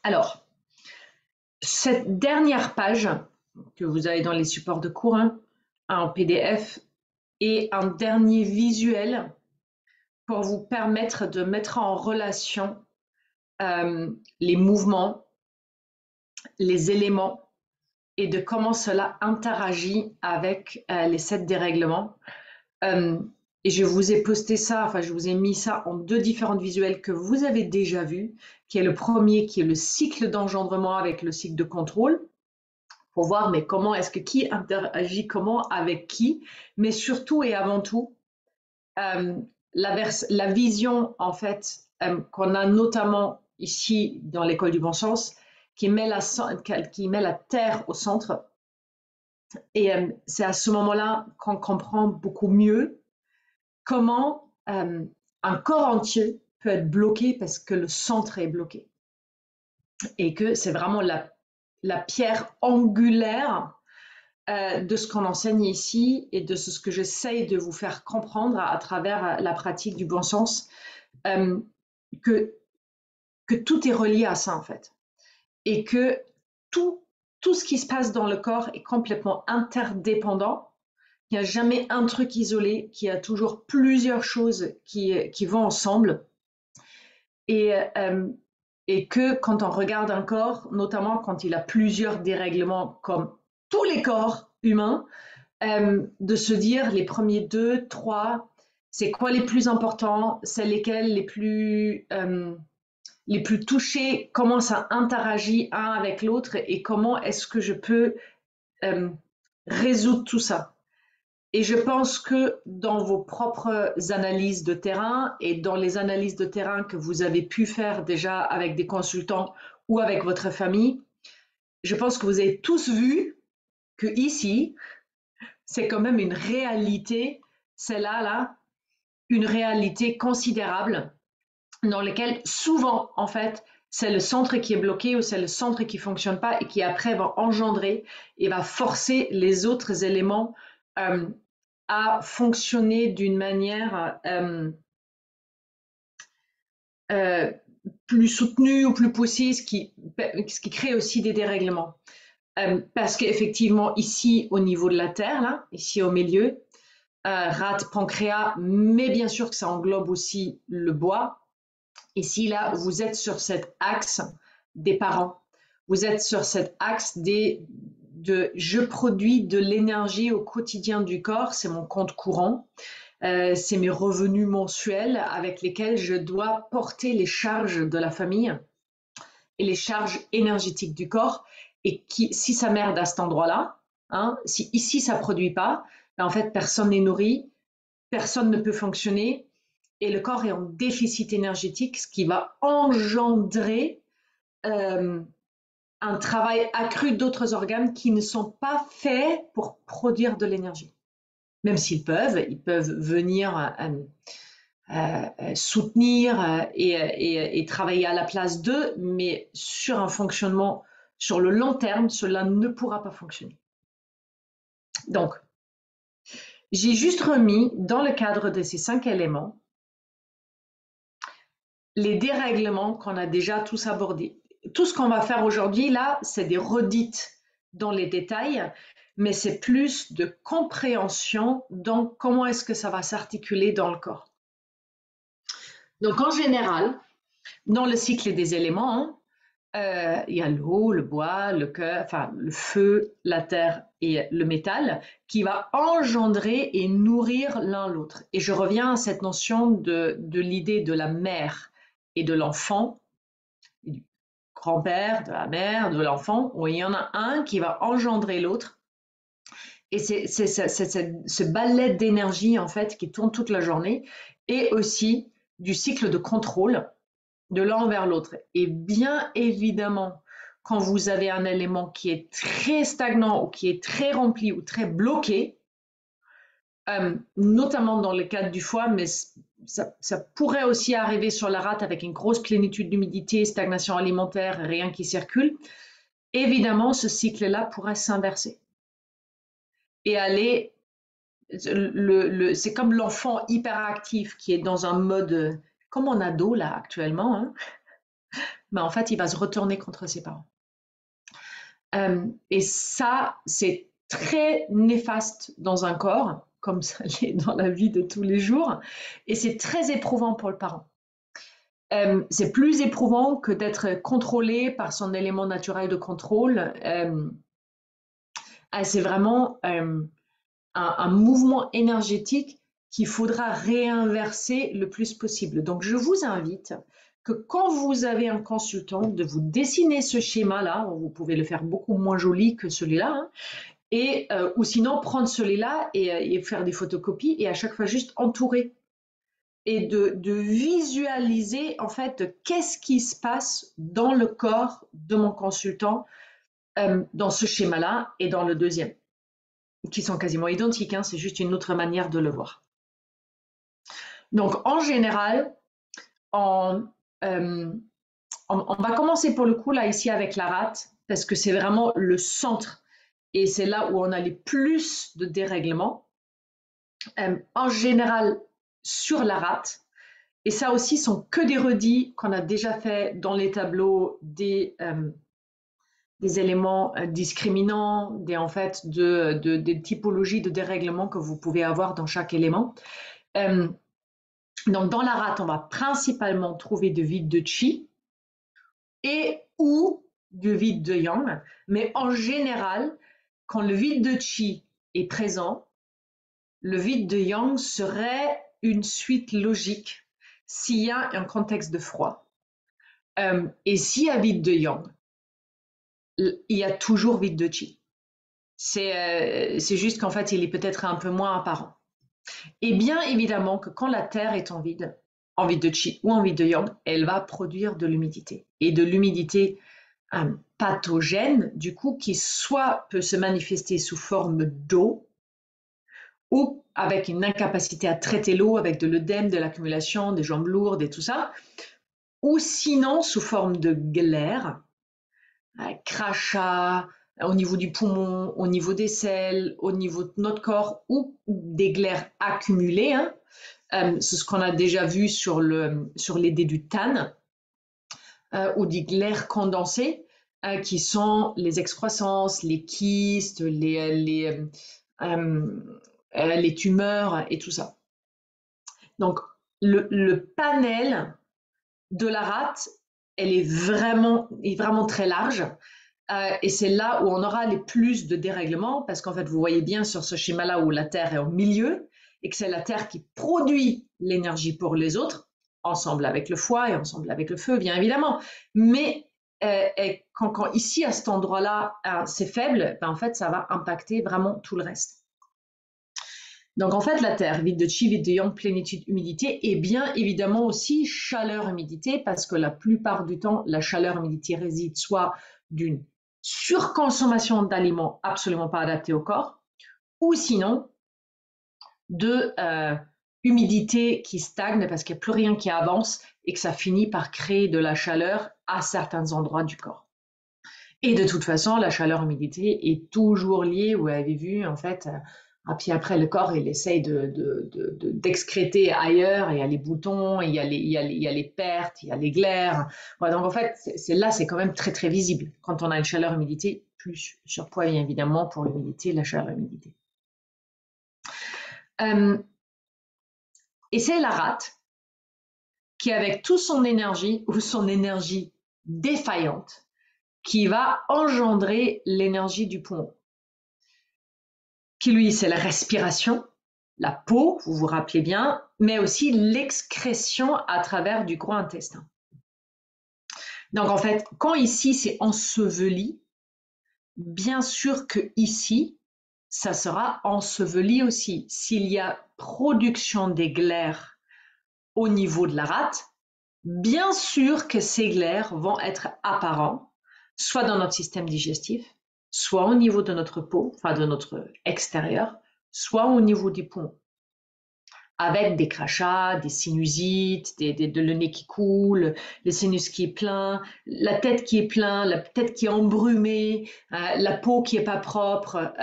Alors, cette dernière page que vous avez dans les supports de cours, hein, en PDF, et un dernier visuel pour vous permettre de mettre en relation les mouvements, les éléments et de comment cela interagit avec les 7 dérèglements. Et je vous ai posté ça, enfin je vous ai mis ça en 2 différents visuels que vous avez déjà vus, qui est le premier qui est le cycle d'engendrement avec le cycle de contrôle, pour voir mais comment est-ce que qui interagit comment avec qui, mais surtout et avant tout, la vision en fait qu'on a notamment ici dans l'école du bon sens, qui met la terre au centre. Et c'est à ce moment-là qu'on comprend beaucoup mieux comment un corps entier peut être bloqué parce que le centre est bloqué. Et que c'est vraiment la pierre angulaire de ce qu'on enseigne ici et de ce que j'essaye de vous faire comprendre à travers la pratique du bon sens, que tout est relié à ça en fait. Et que tout ce qui se passe dans le corps est complètement interdépendant. Il n'y a jamais un truc isolé, qu'il y a toujours plusieurs choses qui vont ensemble. Et que quand on regarde un corps, notamment quand il a plusieurs dérèglements, comme tous les corps humains, de se dire les premiers 2, 3, c'est quoi les plus importants, c'est lesquels les plus touchés, comment ça interagit un avec l'autre et comment est-ce que je peux résoudre tout ça. Et je pense que dans vos propres analyses de terrain et dans les analyses de terrain que vous avez pu faire déjà avec des consultants ou avec votre famille, je pense que vous avez tous vu que ici, c'est quand même une réalité, c'est là, une réalité considérable dans laquelle souvent, en fait, c'est le centre qui est bloqué ou c'est le centre qui ne fonctionne pas et qui après va engendrer et va forcer les autres éléments à fonctionner d'une manière plus soutenue ou plus poussée, ce qui crée aussi des dérèglements. Parce qu'effectivement, ici, au niveau de la Terre, là, ici au milieu, rate, pancréas, mais bien sûr que ça englobe aussi le bois. Ici, là, vous êtes sur cet axe des parents. Vous êtes sur cet axe je produis de l'énergie au quotidien du corps, c'est mon compte courant, c'est mes revenus mensuels avec lesquels je dois porter les charges de la famille et les charges énergétiques du corps. Et si ça merde à cet endroit-là, hein, si ici ça ne produit pas, ben en fait personne n'est nourri, personne ne peut fonctionner et le corps est en déficit énergétique, ce qui va engendrer un travail accru d'autres organes qui ne sont pas faits pour produire de l'énergie. Même s'ils peuvent, ils peuvent venir soutenir et travailler à la place d'eux, mais sur un fonctionnement sur le long terme, cela ne pourra pas fonctionner. Donc, j'ai juste remis dans le cadre de ces 5 éléments les dérèglements qu'on a déjà tous abordés. Tout ce qu'on va faire aujourd'hui, là, c'est des redites dans les détails, mais c'est plus de compréhension dans comment est-ce que ça va s'articuler dans le corps. Donc, en général, dans le cycle des éléments, il y a l'eau, le bois, le cœur, enfin le feu, la terre et le métal qui va engendrer et nourrir l'un l'autre. Et je reviens à cette notion de l'idée de la mère et de l'enfant, du grand-père, de la mère, de l'enfant, où il y en a un qui va engendrer l'autre. Et c'est ce balai d'énergie en fait qui tourne toute la journée et aussi du cycle de contrôle de l'un vers l'autre. Et bien évidemment, quand vous avez un élément qui est très stagnant ou qui est très rempli ou très bloqué, notamment dans le cadre du foie, mais ça pourrait aussi arriver sur la rate avec une grosse plénitude d'humidité, stagnation alimentaire, rien qui circule, évidemment, ce cycle-là pourrait s'inverser et aller c'est comme l'enfant hyperactif qui est dans un mode comme en ado là actuellement, hein, mais en fait, il va se retourner contre ses parents. Et ça, c'est très néfaste dans un corps, comme ça l'est dans la vie de tous les jours, et c'est très éprouvant pour le parent. C'est plus éprouvant que d'être contrôlé par son élément naturel de contrôle. C'est vraiment un mouvement énergétique qu'il faudra réinverser le plus possible. Donc, je vous invite que quand vous avez un consultant, de vous dessiner ce schéma-là, vous pouvez le faire beaucoup moins joli que celui-là, hein, ou sinon prendre celui-là et faire des photocopies et à chaque fois juste entourer et de visualiser en fait qu'est-ce qui se passe dans le corps de mon consultant dans ce schéma-là et dans le deuxième, qui sont quasiment identiques, hein, c'est juste une autre manière de le voir. Donc en général, on va commencer pour le coup là ici avec la rate, parce que c'est vraiment le centre et c'est là où on a les plus de dérèglements. En général, sur la rate, et ça aussi sont que des redits qu'on a déjà fait dans les tableaux des éléments discriminants, des typologies de dérèglements que vous pouvez avoir dans chaque élément. Donc dans la rate, on va principalement trouver de vide de Qi et ou de vide de Yang, mais en général, quand le vide de Qi est présent, le vide de Yang serait une suite logique s'il y a un contexte de froid. Et s'il y a vide de Yang, il y a toujours vide de Qi. C'est juste qu'en fait, il est peut-être un peu moins apparent. Et bien évidemment que quand la Terre est en vide de Qi ou en vide de Yang, elle va produire de l'humidité. Et de l'humidité pathogène, du coup, qui soit peut se manifester sous forme d'eau, ou avec une incapacité à traiter l'eau, avec de l'œdème, de l'accumulation, des jambes lourdes et tout ça, ou sinon sous forme de glaire, crachat, au niveau du poumon, au niveau des selles, au niveau de notre corps, ou des glaires accumulées. Hein. C'est ce qu'on a déjà vu sur les dés du TAN, ou des glaires condensées, qui sont les excroissances, les kystes, les tumeurs et tout ça. Donc, le panel de la rate, elle est vraiment très large. Et c'est là où on aura les plus de dérèglements, parce qu'en fait, vous voyez bien sur ce schéma-là où la Terre est au milieu, et que c'est la Terre qui produit l'énergie pour les autres, ensemble avec le foie et ensemble avec le feu, bien évidemment. Mais quand ici, à cet endroit-là, c'est faible, ben en fait, ça va impacter vraiment tout le reste. Donc en fait, la Terre, vide de Qi, vide de Yang, plénitude, humidité, et bien évidemment aussi chaleur, humidité, parce que la plupart du temps, la chaleur, humidité réside soit d'une surconsommation d'aliments absolument pas adaptés au corps, ou sinon de humidité qui stagne parce qu'il n'y a plus rien qui avance et que ça finit par créer de la chaleur à certains endroits du corps. Et de toute façon, la chaleur-humidité est toujours liée, vous avez vu, en fait, puis après, le corps, il essaye d'excréter ailleurs, il y a les boutons, il y a les pertes, il y a les glaires. Voilà, donc en fait, là, c'est quand même très, très visible. Quand on a une chaleur-humidité, plus surpoids, bien évidemment, pour l'humidité, la chaleur-humidité. Et c'est la rate qui, avec toute son énergie ou son énergie défaillante, qui va engendrer l'énergie du poumon. Qui lui, c'est la respiration, la peau, vous vous rappelez bien, mais aussi l'excrétion à travers du gros intestin. Donc en fait, quand ici c'est enseveli, bien sûr que ici, ça sera enseveli aussi. S'il y a production des glaires au niveau de la rate, bien sûr que ces glaires vont être apparents, soit dans notre système digestif, soit au niveau de notre peau, enfin de notre extérieur, soit au niveau du poumon. Avec des crachats, des sinusites, le nez qui coule, le sinus qui est plein, la tête qui est pleine, la tête qui est embrumée, la peau qui est pas propre,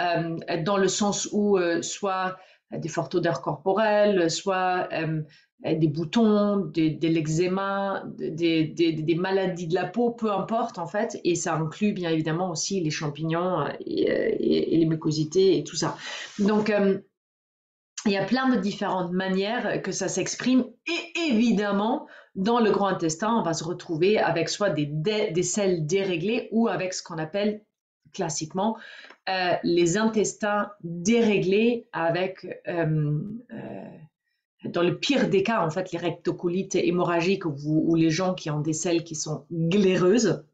dans le sens où soit des fortes odeurs corporelles, soit des boutons, de l'eczéma, des maladies de la peau, peu importe en fait. Et ça inclut bien évidemment aussi les champignons et les mucosités et tout ça. Donc, il y a plein de différentes manières que ça s'exprime. Et évidemment, dans le grand intestin, on va se retrouver avec soit des selles déréglées ou avec ce qu'on appelle classiquement les intestins déréglés avec, dans le pire des cas, en fait, les rectocolites hémorragiques ou les gens qui ont des selles qui sont glaireuses.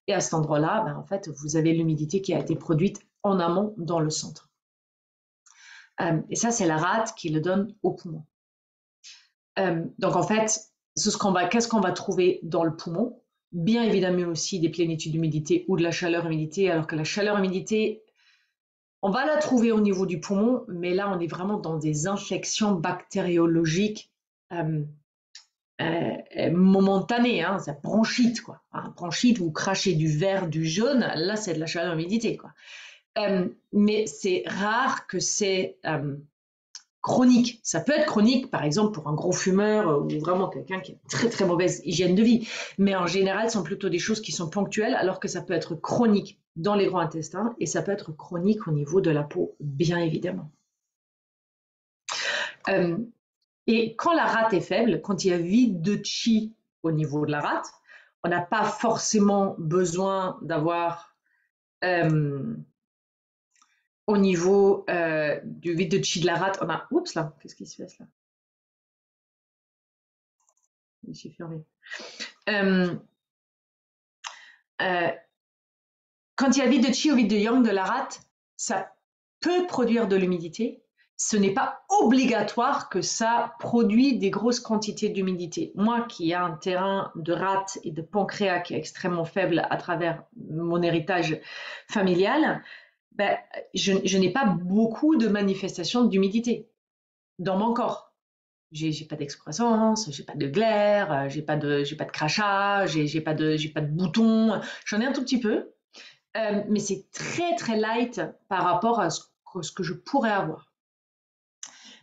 Et à cet endroit-là, ben, en fait, vous avez l'humidité qui a été produite en amont dans le centre. Et ça, c'est la rate qui le donne au poumon. Donc, en fait, qu'est-ce qu'on va trouver dans le poumon? Bien évidemment aussi des plénitudes d'humidité ou de la chaleur-humidité, alors que la chaleur-humidité, on va la trouver au niveau du poumon, mais là, on est vraiment dans des infections bactériologiques momentanées, hein, c'est bronchite, quoi. Hein, bronchite, vous crachez du vert, du jaune, là, c'est de la chaleur-humidité, quoi. Mais c'est rare que c'est chronique. Ça peut être chronique, par exemple, pour un gros fumeur ou vraiment quelqu'un qui a une très très mauvaise hygiène de vie. Mais en général, ce sont plutôt des choses qui sont ponctuelles, alors que ça peut être chronique dans les grands intestins et ça peut être chronique au niveau de la peau, bien évidemment. Et quand la rate est faible, quand il y a vide de chi au niveau de la rate, on n'a pas forcément besoin d'avoir au niveau du vide de chi de la rate, on a... Oups là, qu'est-ce qui se passe là? Je me suis fermée. Quand il y a vide de chi ou vide de yang de la rate, ça peut produire de l'humidité. Ce n'est pas obligatoire que ça produit des grosses quantités d'humidité. Moi qui ai un terrain de rate et de pancréas qui est extrêmement faible à travers mon héritage familial, ben, je n'ai pas beaucoup de manifestations d'humidité dans mon corps. J'ai pas d'excroissance, j'ai pas de glaire, j'ai pas de crachat, j'ai pas de boutons. J'en ai un tout petit peu, mais c'est très très light par rapport à ce que je pourrais avoir.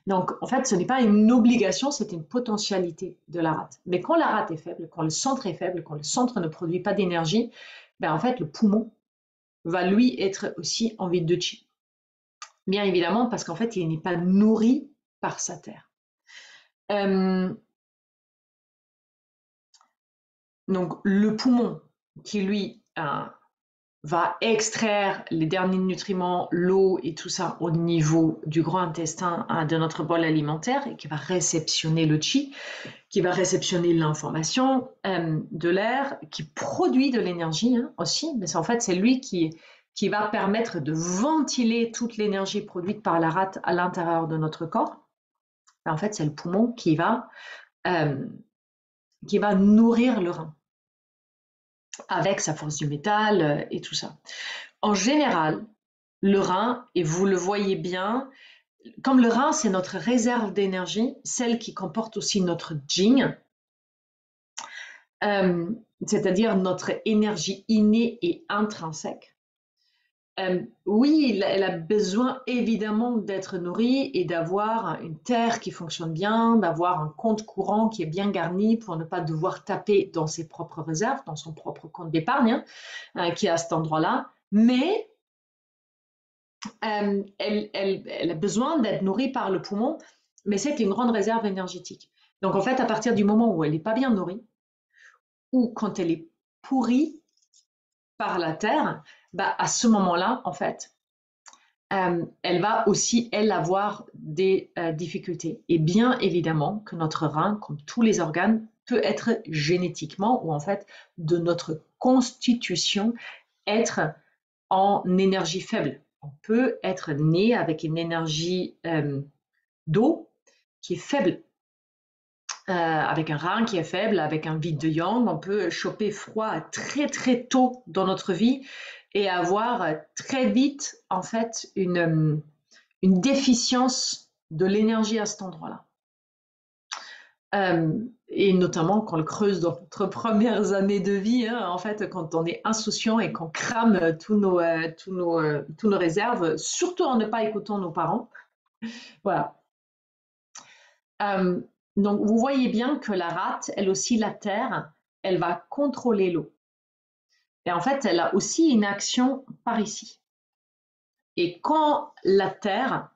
Donc, en fait, ce n'est pas une obligation, c'est une potentialité de la rate. Mais quand la rate est faible, quand le centre est faible, quand le centre ne produit pas d'énergie, ben en fait, le poumon va lui être aussi en vide de chi. Bien évidemment, parce qu'en fait, il n'est pas nourri par sa terre. Donc, le poumon qui, lui, va extraire les derniers nutriments, l'eau et tout ça au niveau du grand intestin de notre bol alimentaire et qui va réceptionner le chi, qui va réceptionner l'information de l'air, qui produit de l'énergie aussi, mais en fait c'est lui qui va permettre de ventiler toute l'énergie produite par la rate à l'intérieur de notre corps. Et en fait c'est le poumon qui va nourrir le rein avec sa force du métal et tout ça. En général, le rein, et vous le voyez bien, comme le rein, c'est notre réserve d'énergie, celle qui comporte aussi notre jing, c'est-à-dire notre énergie innée et intrinsèque. Oui, elle a besoin évidemment d'être nourrie et d'avoir une terre qui fonctionne bien, d'avoir un compte courant qui est bien garni pour ne pas devoir taper dans ses propres réserves, dans son propre compte d'épargne, qui est à cet endroit-là. Mais elle a besoin d'être nourrie par le poumon, mais c'est une grande réserve énergétique. Donc en fait, à partir du moment où elle n'est pas bien nourrie, ou quand elle est pourrie par la terre, bah, à ce moment-là, en fait, elle va aussi, elle, avoir des difficultés. Et bien évidemment que notre rein, comme tous les organes, peut être génétiquement, ou en fait, de notre constitution, être en énergie faible. On peut être né avec une énergie d'eau qui est faible, avec un rein qui est faible, avec un vide de yang. On peut choper froid très très tôt dans notre vie et avoir très vite en fait une déficience de l'énergie à cet endroit-là. Et notamment quand on le creuse dans notre premières années de vie, en fait, quand on est insouciant et qu'on crame tous nos réserves, surtout en ne pas écoutant nos parents. Voilà. Donc, vous voyez bien que la rate, elle aussi, la terre, elle va contrôler l'eau. Et en fait, elle a aussi une action par ici. Et quand la terre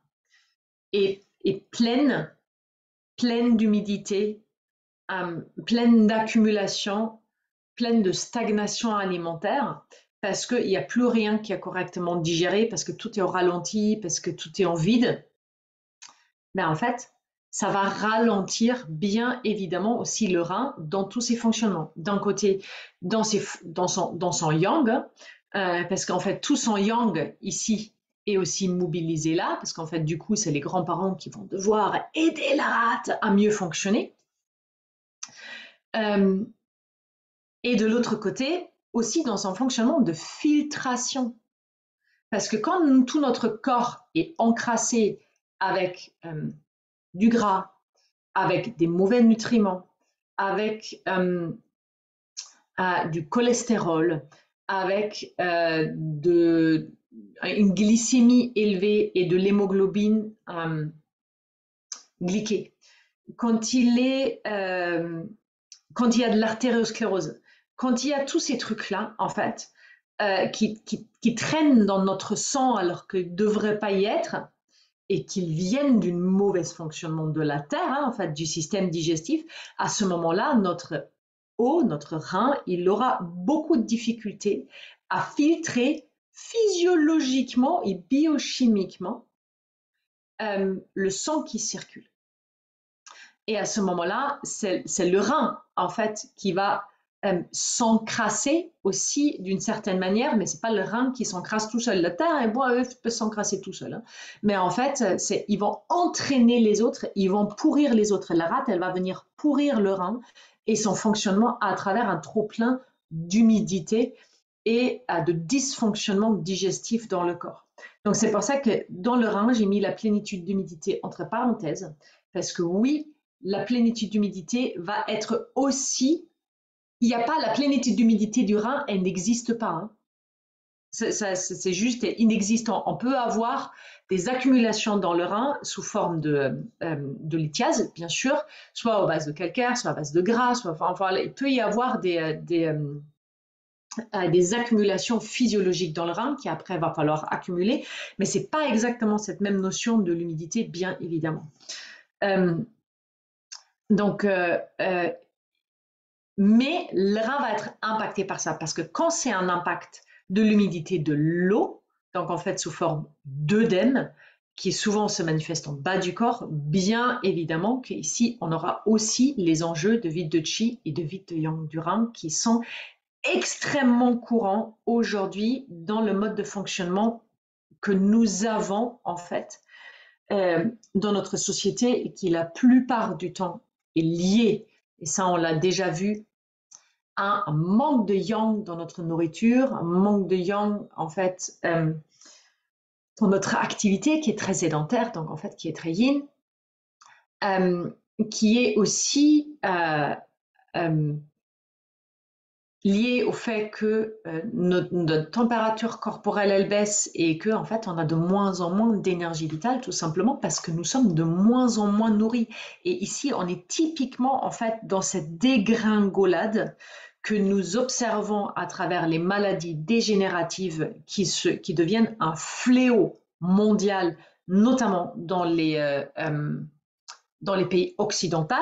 est pleine, pleine d'humidité, pleine d'accumulation, pleine de stagnation alimentaire, parce qu'il n'y a plus rien qui est correctement digéré, parce que tout est au ralenti, parce que tout est en vide, mais en fait, ça va ralentir bien évidemment aussi le rein dans tous ses fonctionnements. D'un côté, dans son yang, parce qu'en fait, tout son yang ici est aussi mobilisé là, parce qu'en fait, du coup, c'est les grands-parents qui vont devoir aider la rate à mieux fonctionner. Et de l'autre côté, aussi dans son fonctionnement de filtration. Parce que quand tout notre corps est encrassé avec du gras, avec des mauvais nutriments, avec du cholestérol, avec une glycémie élevée et de l'hémoglobine glyquée. Quand il y a de l'artériosclérose, quand il y a tous ces trucs-là, en fait, qui traînent dans notre sang alors qu'ils ne devraient pas y être, et qu'ils viennent d'un mauvais fonctionnement de la terre, en fait, du système digestif, à ce moment-là, notre eau, notre rein, il aura beaucoup de difficultés à filtrer physiologiquement et biochimiquement le sang qui circule. Et à ce moment-là, c'est le rein, en fait, qui va s'encrasser aussi d'une certaine manière, mais c'est pas le rein qui s'encrasse tout seul. La terre et bois, eux, peuvent s'encrasser tout seul. Hein. Mais en fait, ils vont entraîner les autres, ils vont pourrir les autres. La rate, elle va venir pourrir le rein et son fonctionnement à travers un trop-plein d'humidité et de dysfonctionnement digestif dans le corps. Donc c'est pour ça que dans le rein, j'ai mis la plénitude d'humidité entre parenthèses, parce que oui, la plénitude d'humidité va être aussi, il n'y a pas la plénitude d'humidité du rein, elle n'existe pas. Hein. C'est juste inexistant. On peut avoir des accumulations dans le rein sous forme de lithiase, bien sûr, soit à base de calcaire, soit à base de gras, enfin, il peut y avoir des accumulations physiologiques dans le rein qui après va falloir accumuler, mais ce n'est pas exactement cette même notion de l'humidité, bien évidemment. Donc, mais le rein va être impacté par ça, parce que quand c'est un impact de l'humidité de l'eau, donc en fait sous forme d'œdème, qui souvent se manifeste en bas du corps, bien évidemment qu'ici on aura aussi les enjeux de vide de chi et de vide de yang du rein qui sont extrêmement courants aujourd'hui dans le mode de fonctionnement que nous avons en fait dans notre société et qui la plupart du temps est lié, et ça on l'a déjà vu, à un manque de yang dans notre nourriture, un manque de yang en fait dans notre activité qui est très sédentaire, donc en fait qui est très yin, qui est aussi lié au fait que notre température corporelle elle baisse et que en fait on a de moins en moins d'énergie vitale, tout simplement parce que nous sommes de moins en moins nourris. Et ici on est typiquement en fait dans cette dégringolade que nous observons à travers les maladies dégénératives qui deviennent un fléau mondial, notamment dans les pays occidentaux,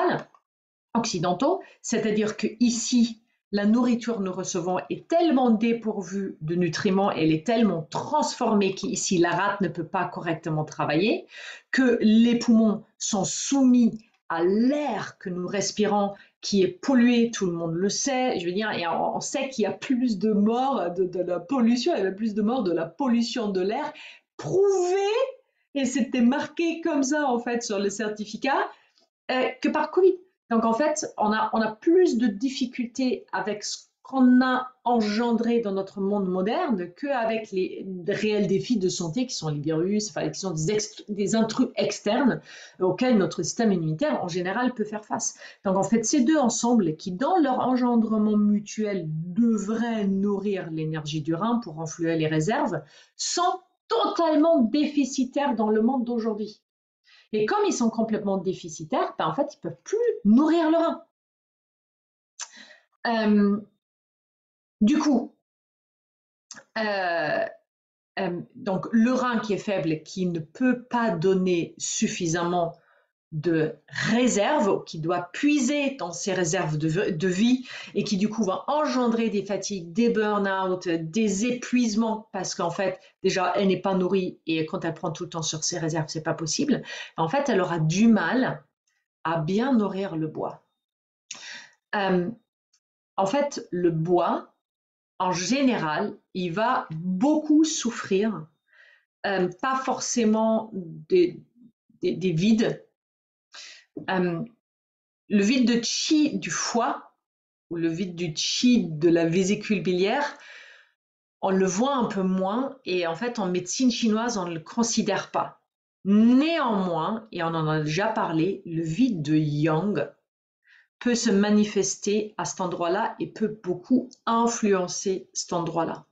c'est-à-dire que ici la nourriture que nous recevons est tellement dépourvue de nutriments, elle est tellement transformée qu'ici la rate ne peut pas correctement travailler, que les poumons sont soumis à l'air que nous respirons qui est pollué, tout le monde le sait, je veux dire, et on sait qu'il y a plus de morts de la pollution, il y a plus de morts de la pollution de l'air, prouvé, et c'était marqué comme ça en fait sur le certificat, que par Covid. Donc en fait, on a plus de difficultés avec ce qu'on a engendré dans notre monde moderne qu'avec les réels défis de santé qui sont les virus, enfin, qui sont des intrus externes auxquels notre système immunitaire en général peut faire face. Donc en fait, ces deux ensembles qui, dans leur engendrement mutuel, devraient nourrir l'énergie du rein pour renflouer les réserves, sont totalement déficitaires dans le monde d'aujourd'hui. Et comme ils sont complètement déficitaires, ben, en fait, ils ne peuvent plus nourrir le rein. Du coup, donc le rein qui est faible, qui ne peut pas donner suffisamment de réserves, qui doit puiser dans ses réserves de vie et qui du coup va engendrer des fatigues, des burn-out, des épuisements parce qu'en fait déjà elle n'est pas nourrie et quand elle prend tout le temps sur ses réserves c'est pas possible. En fait elle aura du mal à bien nourrir le bois. En fait le bois en général il va beaucoup souffrir, pas forcément des vides. Le vide de chi du foie ou le vide du chi de la vésicule biliaire, on le voit un peu moins et en fait en médecine chinoise on ne le considère pas. Néanmoins, et on en a déjà parlé, le vide de yang peut se manifester à cet endroit-là et peut beaucoup influencer cet endroit-là.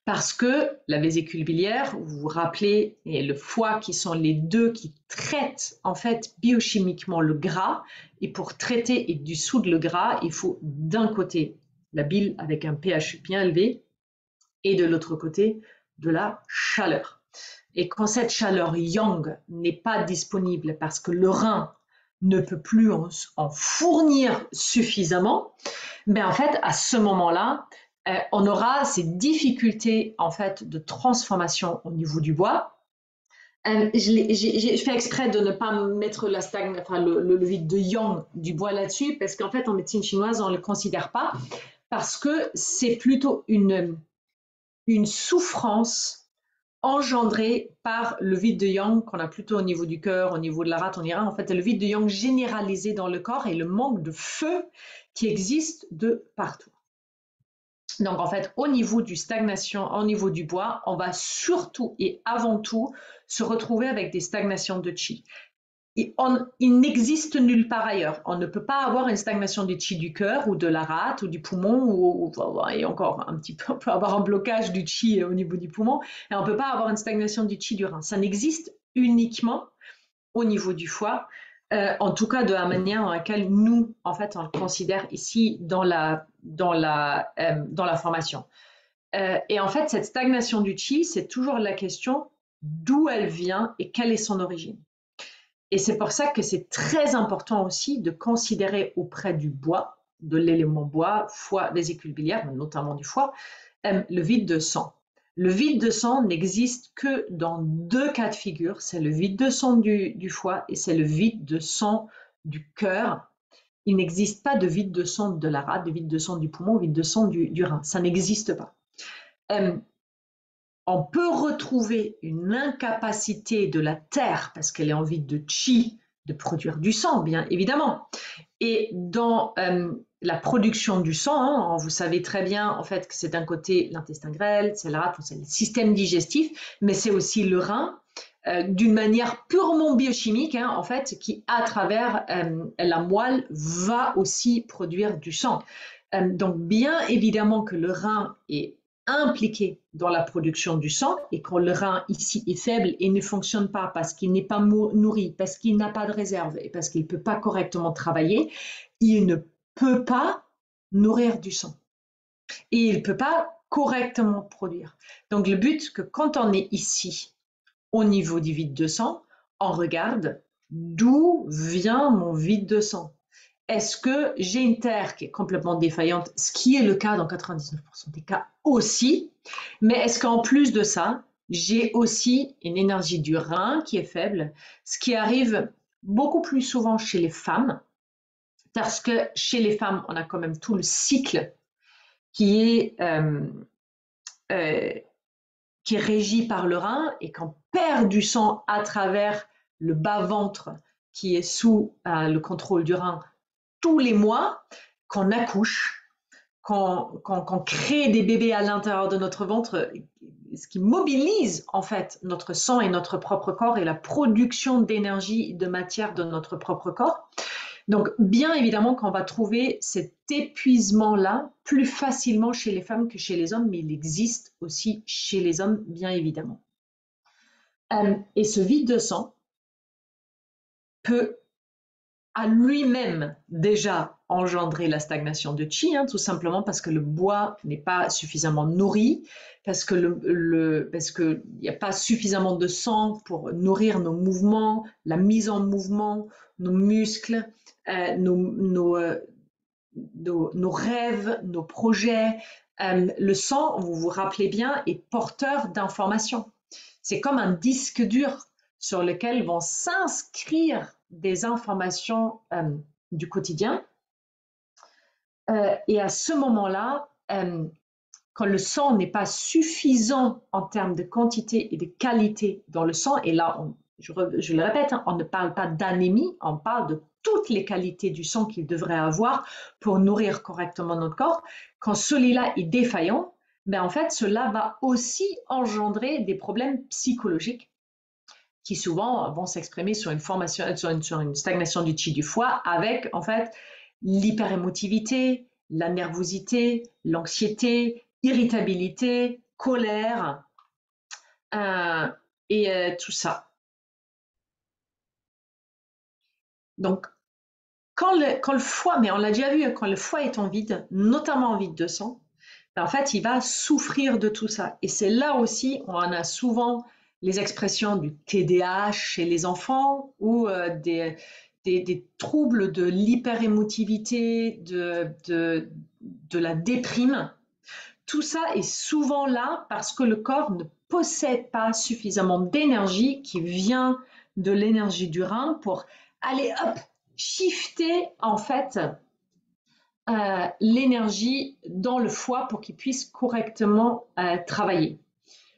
Parce que la vésicule biliaire, vous vous rappelez, et le foie qui sont les deux qui traitent en fait biochimiquement le gras, et pour traiter et dissoudre le gras, il faut d'un côté la bile avec un pH bien élevé et de l'autre côté de la chaleur. Et quand cette chaleur yang n'est pas disponible parce que le rein ne peut plus en fournir suffisamment, mais en fait à ce moment-là, on aura ces difficultés en fait de transformation au niveau du bois. J'ai fait exprès de ne pas mettre le vide de yang du bois là-dessus parce qu'en fait en médecine chinoise on ne le considère pas parce que c'est plutôt une souffrance engendrée par le vide de yang qu'on a plutôt au niveau du cœur, au niveau de la rate, on ira. En fait, le vide de yang généralisé dans le corps et le manque de feu qui existe de partout. Donc, en fait, au niveau du stagnation, au niveau du bois, on va surtout et avant tout se retrouver avec des stagnations de chi. Il n'existe nulle part ailleurs. On ne peut pas avoir une stagnation du chi du cœur ou de la rate ou du poumon, et encore un petit peu, on peut avoir un blocage du chi au niveau du poumon, et on ne peut pas avoir une stagnation du chi du rein. Ça n'existe uniquement au niveau du foie, en tout cas de la manière dans laquelle nous, en fait, on le considère ici dans la formation. Et en fait, cette stagnation du chi, c'est toujours la question d'où elle vient et quelle est son origine. Et c'est pour ça que c'est très important aussi de considérer auprès du bois, de l'élément bois, foie, vésicule biliaire, notamment du foie, le vide de sang. Le vide de sang n'existe que dans deux cas de figure, c'est le vide de sang du foie et c'est le vide de sang du cœur. Il n'existe pas de vide de sang de la rate, de vide de sang du poumon, vide de sang du rein, ça n'existe pas. On peut retrouver une incapacité de la terre, parce qu'elle est en vide de chi, de produire du sang, bien évidemment. Et dans la production du sang, hein, vous savez très bien en fait que c'est d'un côté l'intestin grêle, c'est la rate, c'est le système digestif, mais c'est aussi le rein, d'une manière purement biochimique, hein, en fait, qui à travers la moelle va aussi produire du sang. Donc bien évidemment que le rein est impliqué dans la production du sang et quand le rein ici est faible et ne fonctionne pas parce qu'il n'est pas nourri, parce qu'il n'a pas de réserve et parce qu'il ne peut pas correctement travailler, il ne peut pas nourrir du sang et il ne peut pas correctement produire. Donc le but que quand on est ici au niveau du vide de sang, on regarde d'où vient mon vide de sang. Est-ce que j'ai une terre qui est complètement défaillante, ce qui est le cas dans 99% des cas aussi, mais est-ce qu'en plus de ça, j'ai aussi une énergie du rein qui est faible, ce qui arrive beaucoup plus souvent chez les femmes, parce que chez les femmes, on a quand même tout le cycle qui est régi par le rein et qu'on perd du sang à travers le bas-ventre qui est sous le contrôle du rein tous les mois, qu'on accouche, qu'on crée des bébés à l'intérieur de notre ventre, ce qui mobilise en fait notre sang et notre propre corps et la production d'énergie et de matière de notre propre corps. Donc bien évidemment qu'on va trouver cet épuisement-là plus facilement chez les femmes que chez les hommes, mais il existe aussi chez les hommes, bien évidemment. Et ce vide de sang, peut à lui-même déjà engendrer la stagnation de chi, hein, tout simplement parce que le bois n'est pas suffisamment nourri, parce que parce qu'il n'y a pas suffisamment de sang pour nourrir nos mouvements, la mise en mouvement, nos muscles, nos rêves, nos projets. Le sang, vous vous rappelez bien, est porteur d'informations. C'est comme un disque dur sur lequel vont s'inscrire des informations du quotidien. Et à ce moment-là, quand le sang n'est pas suffisant en termes de quantité et de qualité dans le sang, et là, je le répète, hein, on ne parle pas d'anémie, on parle de toutes les qualités du sang qu'il devrait avoir pour nourrir correctement notre corps. Quand celui-là est défaillant, ben en fait, cela va aussi engendrer des problèmes psychologiques qui souvent vont s'exprimer sur une stagnation du chi du foie avec en fait l'hyperémotivité, la nervosité, l'anxiété, irritabilité, colère et tout ça. Donc, quand le foie, mais on l'a déjà vu, quand le foie est en vide, notamment en vide de sang, ben en fait, il va souffrir de tout ça. Et c'est là aussi, on a souvent les expressions du TDAH chez les enfants ou des troubles de l'hyperémotivité, de la déprime. Tout ça est souvent là parce que le corps ne possède pas suffisamment d'énergie qui vient de l'énergie du rein pour aller hop, shifter en fait l'énergie dans le foie pour qu'il puisse correctement travailler.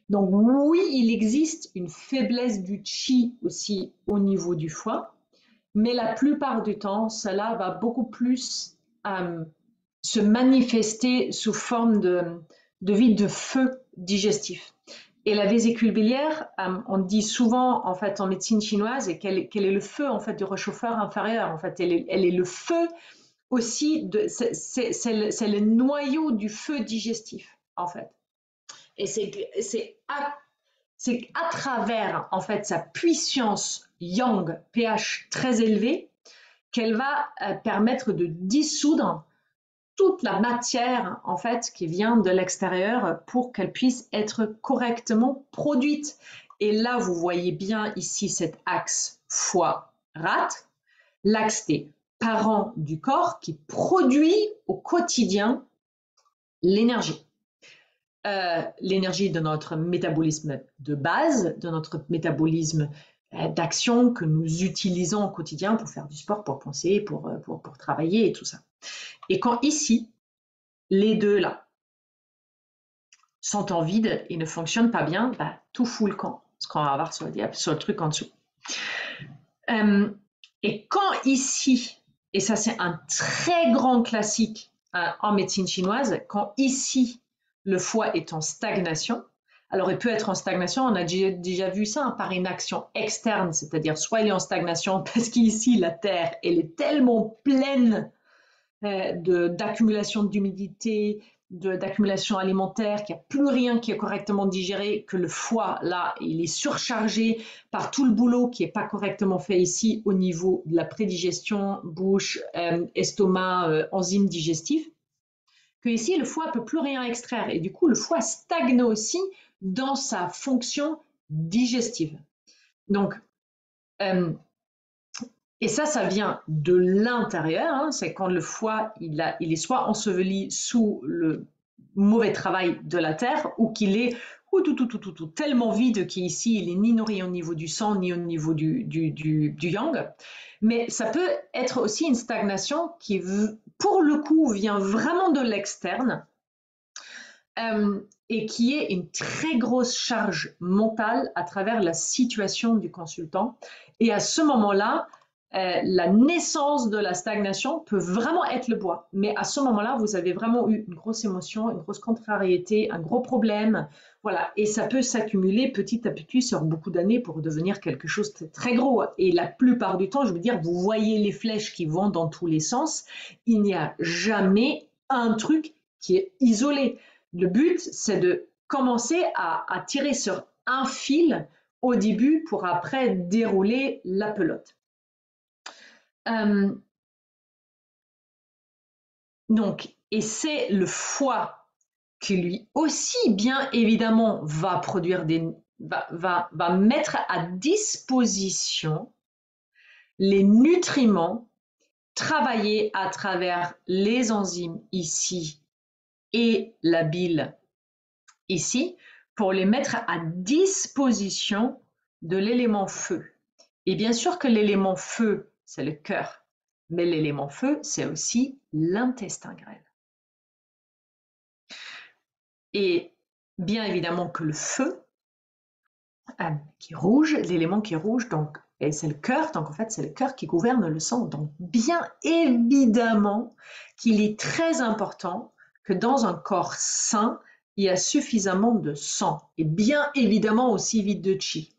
Donc oui, il existe une faiblesse du chi aussi au niveau du foie, mais la plupart du temps, cela va beaucoup plus se manifester sous forme de vide de feu digestif. Et la vésicule biliaire, on dit souvent en fait en médecine chinoise qu'elle est le feu en fait du réchauffeur inférieur. En fait, elle est le feu aussi, c'est le noyau du feu digestif en fait. Et c'est à travers en fait sa puissance yang pH très élevé qu'elle va permettre de dissoudre toute la matière en fait qui vient de l'extérieur pour qu'elle puisse être correctement produite. Et là, vous voyez bien ici cet axe foie-rate, l'axe des parents du corps qui produit au quotidien l'énergie. L'énergie de notre métabolisme de base, de notre métabolisme d'action que nous utilisons au quotidien pour faire du sport, pour penser, pour travailler et tout ça. Et quand ici, les deux là sont en vide et ne fonctionnent pas bien, bah, tout fout le camp, ce qu'on va avoir sur le truc en dessous. Et quand ici, et ça c'est un très grand classique en médecine chinoise, quand ici le foie est en stagnation, alors il peut être en stagnation, on a déjà vu ça par une action externe, c'est-à-dire soit il est en stagnation parce qu'ici la terre elle est tellement pleine d'accumulation d'humidité, d'accumulation alimentaire, qu'il n'y a plus rien qui est correctement digéré, que le foie, là, il est surchargé par tout le boulot qui n'est pas correctement fait ici au niveau de la prédigestion, bouche, estomac, enzymes digestifs, que ici, le foie ne peut plus rien extraire. Et du coup, le foie stagne aussi dans sa fonction digestive. Donc, et ça vient de l'intérieur, hein, c'est quand le foie, il est soit enseveli sous le mauvais travail de la terre, ou qu'il est tellement vide qu'ici, il est ni nourri au niveau du sang, ni au niveau du yang. Mais ça peut être aussi une stagnation qui, pour le coup, vient vraiment de l'externe, et qui est une très grosse charge mentale à travers la situation du consultant. Et à ce moment-là, la naissance de la stagnation peut vraiment être le bois. Mais à ce moment-là, vous avez vraiment eu une grosse émotion, une grosse contrariété, un gros problème. Voilà. Et ça peut s'accumuler petit à petit sur beaucoup d'années pour devenir quelque chose de très gros. Et la plupart du temps, je veux dire, vous voyez les flèches qui vont dans tous les sens. Il n'y a jamais un truc qui est isolé. Le but, c'est de commencer à tirer sur un fil au début pour après dérouler la pelote. Donc, et c'est le foie qui lui aussi, bien évidemment, va produire va mettre à disposition les nutriments travaillés à travers les enzymes ici et la bile ici pour les mettre à disposition de l'élément feu. Et bien sûr que l'élément feu, c'est le cœur, mais l'élément feu, c'est aussi l'intestin grêle. Et bien évidemment que le feu, qui est rouge, l'élément qui est rouge, donc, et c'est le cœur, donc en fait c'est le cœur qui gouverne le sang. Donc bien évidemment qu'il est très important que dans un corps sain, il y a suffisamment de sang et bien évidemment aussi vide de chi.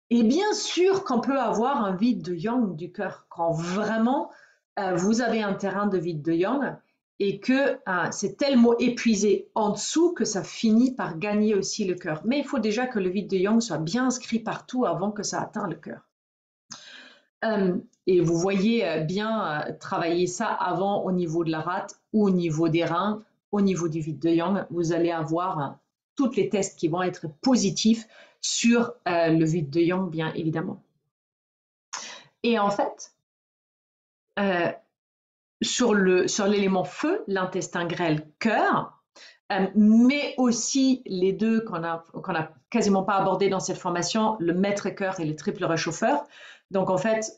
Et bien sûr qu'on peut avoir un vide de yang du cœur quand vraiment vous avez un terrain de vide de yang et que c'est tellement épuisé en dessous que ça finit par gagner aussi le cœur. Mais il faut déjà que le vide de yang soit bien inscrit partout avant que ça atteigne le cœur. Et vous voyez bien travailler ça avant au niveau de la rate ou au niveau des reins, au niveau du vide de yang. Vous allez avoir tous les tests qui vont être positifs sur le vide de yang, bien évidemment. Et en fait, sur l'élément feu, l'intestin grêle cœur, mais aussi les deux qu'on a quasiment pas abordé dans cette formation, le maître cœur et le triple réchauffeur. Donc en fait,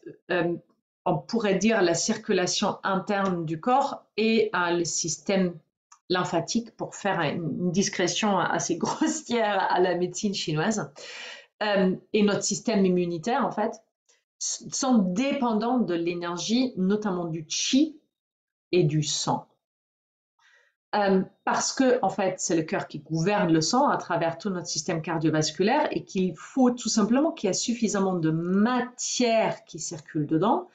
on pourrait dire la circulation interne du corps et le système lymphatique pour faire une discrétion assez grossière à la médecine chinoise. Et notre système immunitaire, en fait, sont dépendants de l'énergie, notamment du qi et du sang. Parce que, en fait, c'est le cœur qui gouverne le sang à travers tout notre système cardiovasculaire et qu'il faut tout simplement qu'il y ait suffisamment de matière qui circule dedans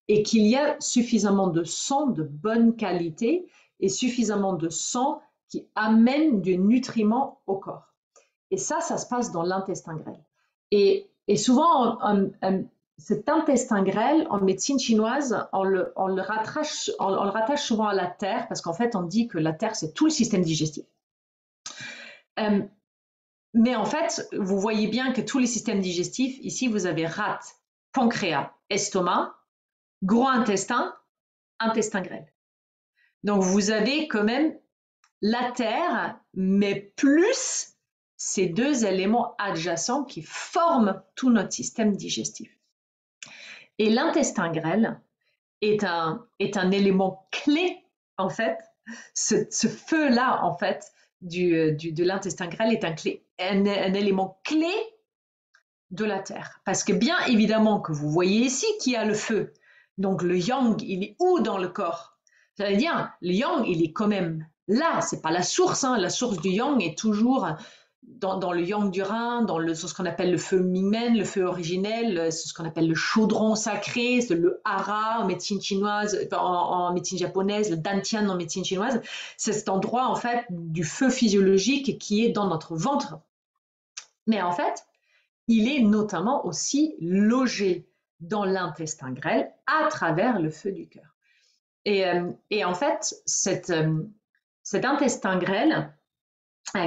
et qu'il y a suffisamment de sang de bonne qualité et suffisamment de sang qui amène du nutriment au corps. Et ça se passe dans l'intestin grêle. Et souvent, cet intestin grêle, en médecine chinoise, on le rattache souvent à la terre, parce qu'en fait, on dit que la terre, c'est tout le système digestif. Mais en fait, vous voyez bien que tous les systèmes digestifs, ici, vous avez rate, pancréas, estomac, gros intestin, intestin grêle. Donc, vous avez quand même la terre, mais plus ces deux éléments adjacents qui forment tout notre système digestif. Et l'intestin grêle est un élément clé, en fait. Ce feu-là, en fait, de l'intestin grêle est un élément clé de la terre. Parce que bien évidemment que vous voyez ici qu'il y a le feu. Donc le yang, il est où dans le corps? Ça veut dire, le yang, il est quand même là. C'est pas la source. La source du yang est toujours dans le yang du rein, dans ce qu'on appelle le feu Mingmen, le feu originel, ce qu'on appelle le chaudron sacré, le hara en médecine chinoise, en médecine japonaise, le dantian en médecine chinoise. C'est cet endroit en fait du feu physiologique qui est dans notre ventre. Mais en fait, il est notamment aussi logé dans l'intestin grêle à travers le feu du cœur. Et en fait, cet intestin grêle,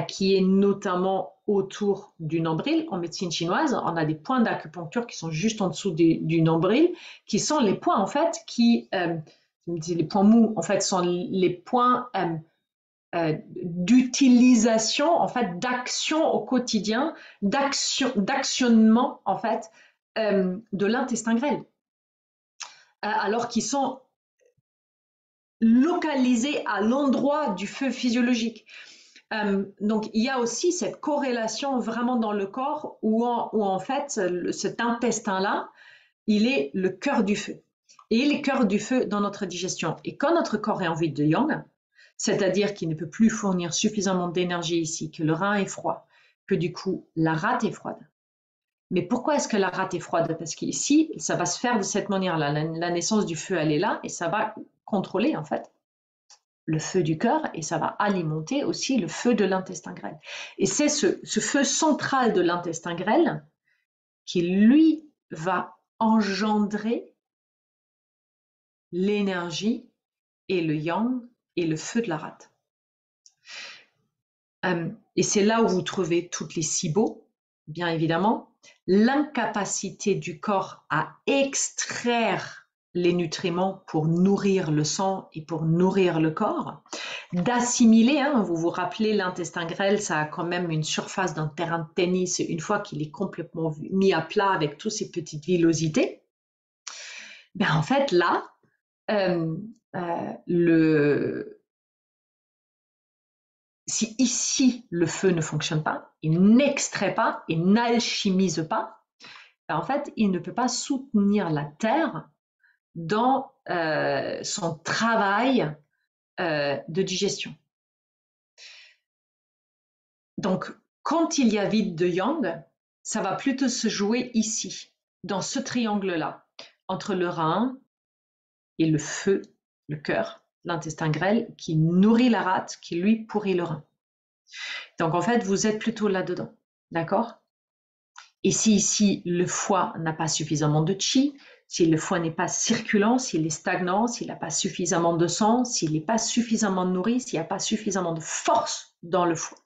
qui est notamment autour du nombril. En médecine chinoise, on a des points d'acupuncture qui sont juste en dessous du nombril, qui sont les points en fait les points mous en fait sont les points d'utilisation en fait d'action au quotidien, d'actionnement en fait de l'intestin grêle, alors qu'ils sont localisés à l'endroit du feu physiologique. Donc il y a aussi cette corrélation vraiment dans le corps où en fait cet intestin-là, il est le cœur du feu. Et il est cœur du feu dans notre digestion. Et quand notre corps est en vide de yang, c'est-à-dire qu'il ne peut plus fournir suffisamment d'énergie ici, que le rein est froid, que du coup la rate est froide. Mais pourquoi est-ce que la rate est froide? Parce qu'ici, ça va se faire de cette manière-là. La naissance du feu, elle est là et ça va contrôler en fait le feu du cœur et ça va alimenter aussi le feu de l'intestin grêle. Et c'est ce feu central de l'intestin grêle qui, lui, va engendrer l'énergie et le yang et le feu de la rate. Et c'est là où vous trouvez toutes les SIBO, bien évidemment, l'incapacité du corps à extraire les nutriments pour nourrir le sang et pour nourrir le corps, d'assimiler, hein, vous vous rappelez, l'intestin grêle, ça a quand même une surface d'un terrain de tennis une fois qu'il est complètement mis à plat avec toutes ces petites villosités. Ben en fait, là, si ici le feu ne fonctionne pas, il n'extrait pas et n'alchimise pas, ben en fait, il ne peut pas soutenir la terre dans son travail de digestion. Donc, quand il y a vide de yang, ça va plutôt se jouer ici, dans ce triangle-là, entre le rein et le feu, le cœur, l'intestin grêle, qui nourrit la rate, qui lui pourrit le rein. Donc, en fait, vous êtes plutôt là-dedans, d'accord? Et si ici, le foie n'a pas suffisamment de chi, si le foie n'est pas circulant, s'il est stagnant, s'il n'a pas suffisamment de sang, s'il n'est pas suffisamment nourri, s'il n'y a pas suffisamment de force dans le foie,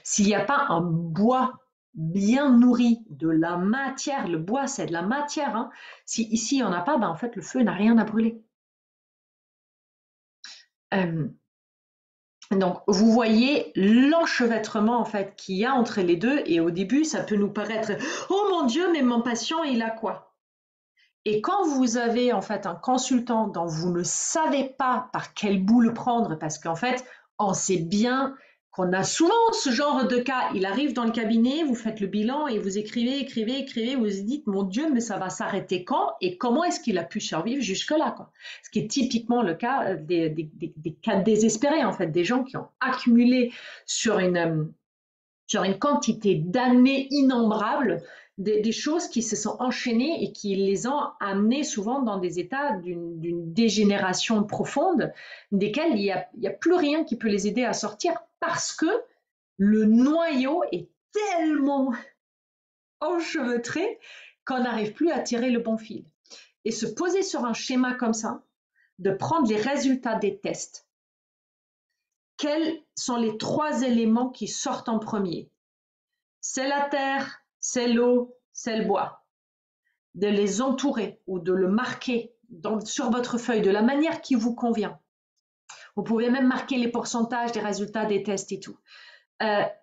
s'il n'y a pas un bois bien nourri, de la matière, le bois c'est de la matière, hein. Si ici il n'y en a pas, ben en fait le feu n'a rien à brûler. Donc vous voyez l'enchevêtrement en fait qu'il y a entre les deux, et au début ça peut nous paraître « Oh mon Dieu, mais mon patient il a quoi ?» Et quand vous avez en fait un consultant dont vous ne savez pas par quel bout le prendre, parce qu'en fait on sait bien qu'on a souvent ce genre de cas, il arrive dans le cabinet, vous faites le bilan et vous écrivez, vous vous dites, mon Dieu, mais ça va s'arrêter quand et comment est-ce qu'il a pu survivre jusque-là, quoi. Ce qui est typiquement le cas des cas désespérés, en fait, des gens qui ont accumulé sur une quantité d'années innombrables des choses qui se sont enchaînées et qui les ont amenés souvent dans des états d'une dégénération profonde, desquels il y a plus rien qui peut les aider à sortir parce que le noyau est tellement enchevêtré qu'on n'arrive plus à tirer le bon fil. Et se poser sur un schéma comme ça, de prendre les résultats des tests, quels sont les 3 éléments qui sortent en premier? C'est la terre, c'est l'eau, c'est le bois. De les entourer ou de le marquer sur votre feuille de la manière qui vous convient. Vous pouvez même marquer les pourcentages des résultats des tests et tout.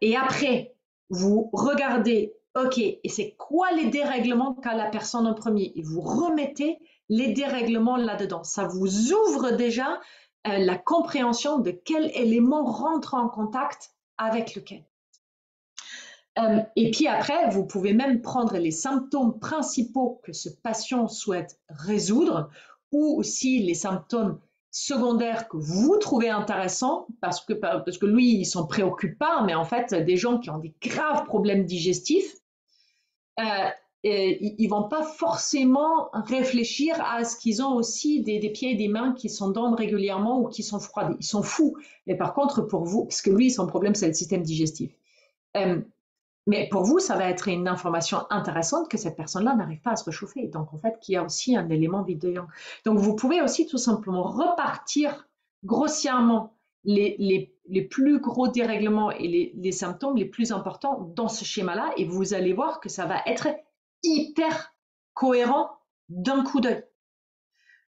Et après, vous regardez, ok, et c'est quoi les dérèglements qu'a la personne en premier? Et vous remettez les dérèglements là-dedans. Ça vous ouvre déjà la compréhension de quel élément rentre en contact avec lequel. Et puis après, vous pouvez même prendre les symptômes principaux que ce patient souhaite résoudre, ou aussi les symptômes secondaires que vous trouvez intéressants, parce que lui, il ne s'en préoccupe pas, mais en fait, des gens qui ont des graves problèmes digestifs, ils ne vont pas forcément réfléchir à ce qu'ils ont aussi des pieds et des mains qui s'endorment régulièrement ou qui sont froides. Ils sont fous. Mais par contre, pour vous, parce que lui, son problème, c'est le système digestif. Mais pour vous, ça va être une information intéressante que cette personne-là n'arrive pas à se réchauffer. Donc, en fait, qu'il y a aussi un élément vide de yang. Donc, vous pouvez aussi tout simplement repartir grossièrement les plus gros dérèglements et les symptômes les plus importants dans ce schéma-là, et vous allez voir que ça va être hyper cohérent d'un coup d'œil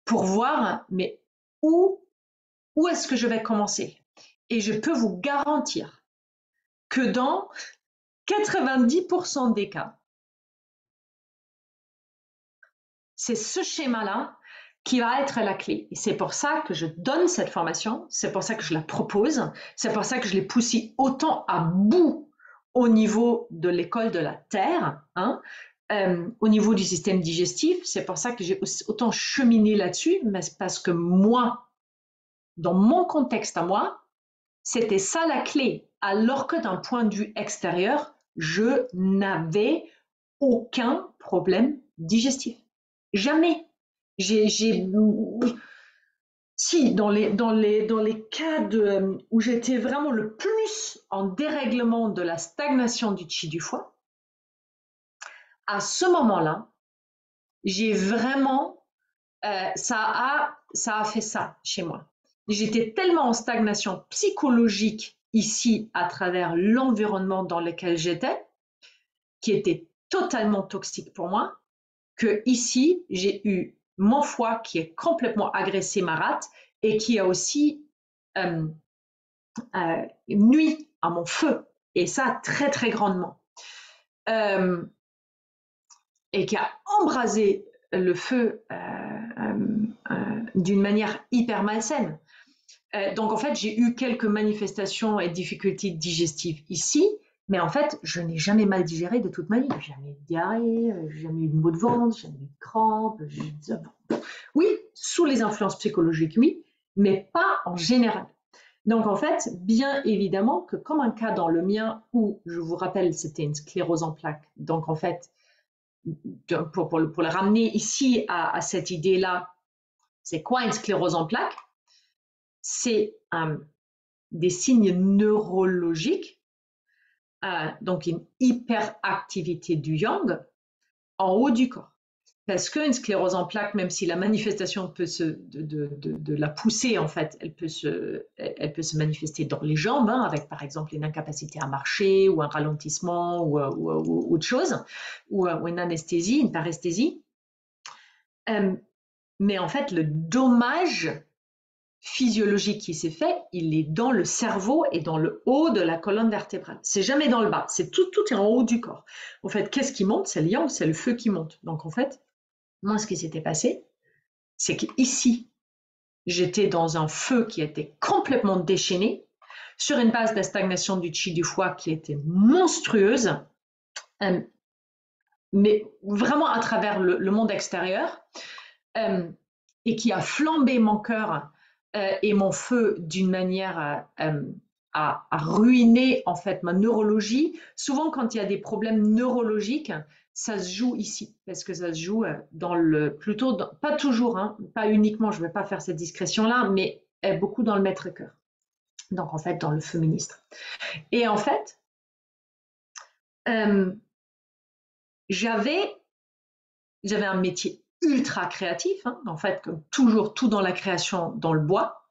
pour voir, mais où est-ce que je vais commencer? Et je peux vous garantir que dans 90% des cas, c'est ce schéma-là qui va être la clé. Et c'est pour ça que je donne cette formation, c'est pour ça que je la propose, c'est pour ça que je l'ai poussée autant à bout au niveau de l'école de la Terre, hein, au niveau du système digestif. C'est pour ça que j'ai autant cheminé là-dessus, mais parce que moi, dans mon contexte à moi, c'était ça la clé. Alors que d'un point de vue extérieur, je n'avais aucun problème digestif. Jamais. Si, dans les cas où j'étais vraiment le plus en dérèglement de la stagnation du chi du foie, à ce moment-là, j'ai vraiment, ça a ça a fait ça chez moi. J'étais tellement en stagnation psychologique ici à travers l'environnement dans lequel j'étais, qui était totalement toxique pour moi, que ici, j'ai eu mon foie qui est complètement agressé ma rate et qui a aussi euh, nuit à mon feu, et ça très très grandement. Et qui a embrasé le feu d'une manière hyper malsaine. Donc en fait, j'ai eu quelques manifestations et difficultés digestives ici, mais en fait, je n'ai jamais mal digéré de toute ma vie. Jamais eu de diarrhée, jamais eu de maux de ventre, jamais eu de crampes. Oui, sous les influences psychologiques, oui, mais pas en général. Donc en fait, bien évidemment que comme un cas dans le mien où, je vous rappelle, c'était une sclérose en plaques, donc en fait, pour le ramener ici à cette idée-là, c'est quoi une sclérose en plaques? C'est des signes neurologiques, donc une hyperactivité du yang en haut du corps. Parce qu'une sclérose en plaques, même si la manifestation peut de la pousser, en fait, elle peut se manifester dans les jambes, hein, avec par exemple une incapacité à marcher ou un ralentissement ou autre chose, ou une anesthésie, une paresthésie. Mais en fait, le dommage physiologique qui s'est fait, il est dans le cerveau et dans le haut de la colonne vertébrale. C'est jamais dans le bas, c'est tout est en haut du corps. En fait, qu'est-ce qui monte? C'est le yang, c'est le feu qui monte. Donc en fait, moi, ce qui s'était passé, c'est qu'ici, j'étais dans un feu qui était complètement déchaîné, sur une base de stagnation du chi du foie qui était monstrueuse, mais vraiment à travers le monde extérieur, et qui a flambé mon cœur et mon feu d'une manière à ruiner en fait ma neurologie. Souvent, quand il y a des problèmes neurologiques, ça se joue ici, parce que ça se joue dans le plutôt, pas toujours, hein, pas uniquement, je ne vais pas faire cette discrétion-là, mais beaucoup dans le maître-cœur. Donc en fait, dans le feu ministre. Et en fait, j'avais un métier ultra créatif, hein, en fait, comme toujours, tout dans la création, dans le bois.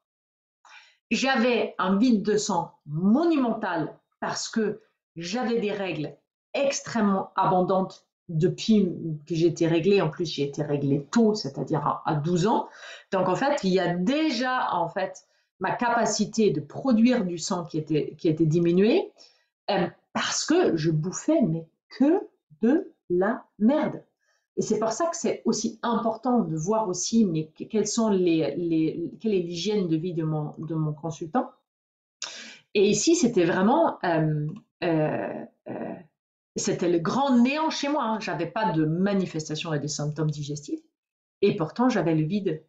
J'avais un vide de sang monumental parce que j'avais des règles extrêmement abondantes depuis que j'ai été réglée. En plus, j'ai été réglée tôt, c'est-à-dire à 12 ans. Donc, en fait, il y a déjà, en fait, ma capacité de produire du sang qui était diminuée parce que je bouffais, mais que de la merde. Et c'est pour ça que c'est aussi important de voir aussi mais quelle est l'hygiène de vie de mon consultant. Et ici, c'était vraiment, c'était le grand néant chez moi. Hein. J'avais pas de manifestations et de symptômes digestifs. Et pourtant, j'avais le vide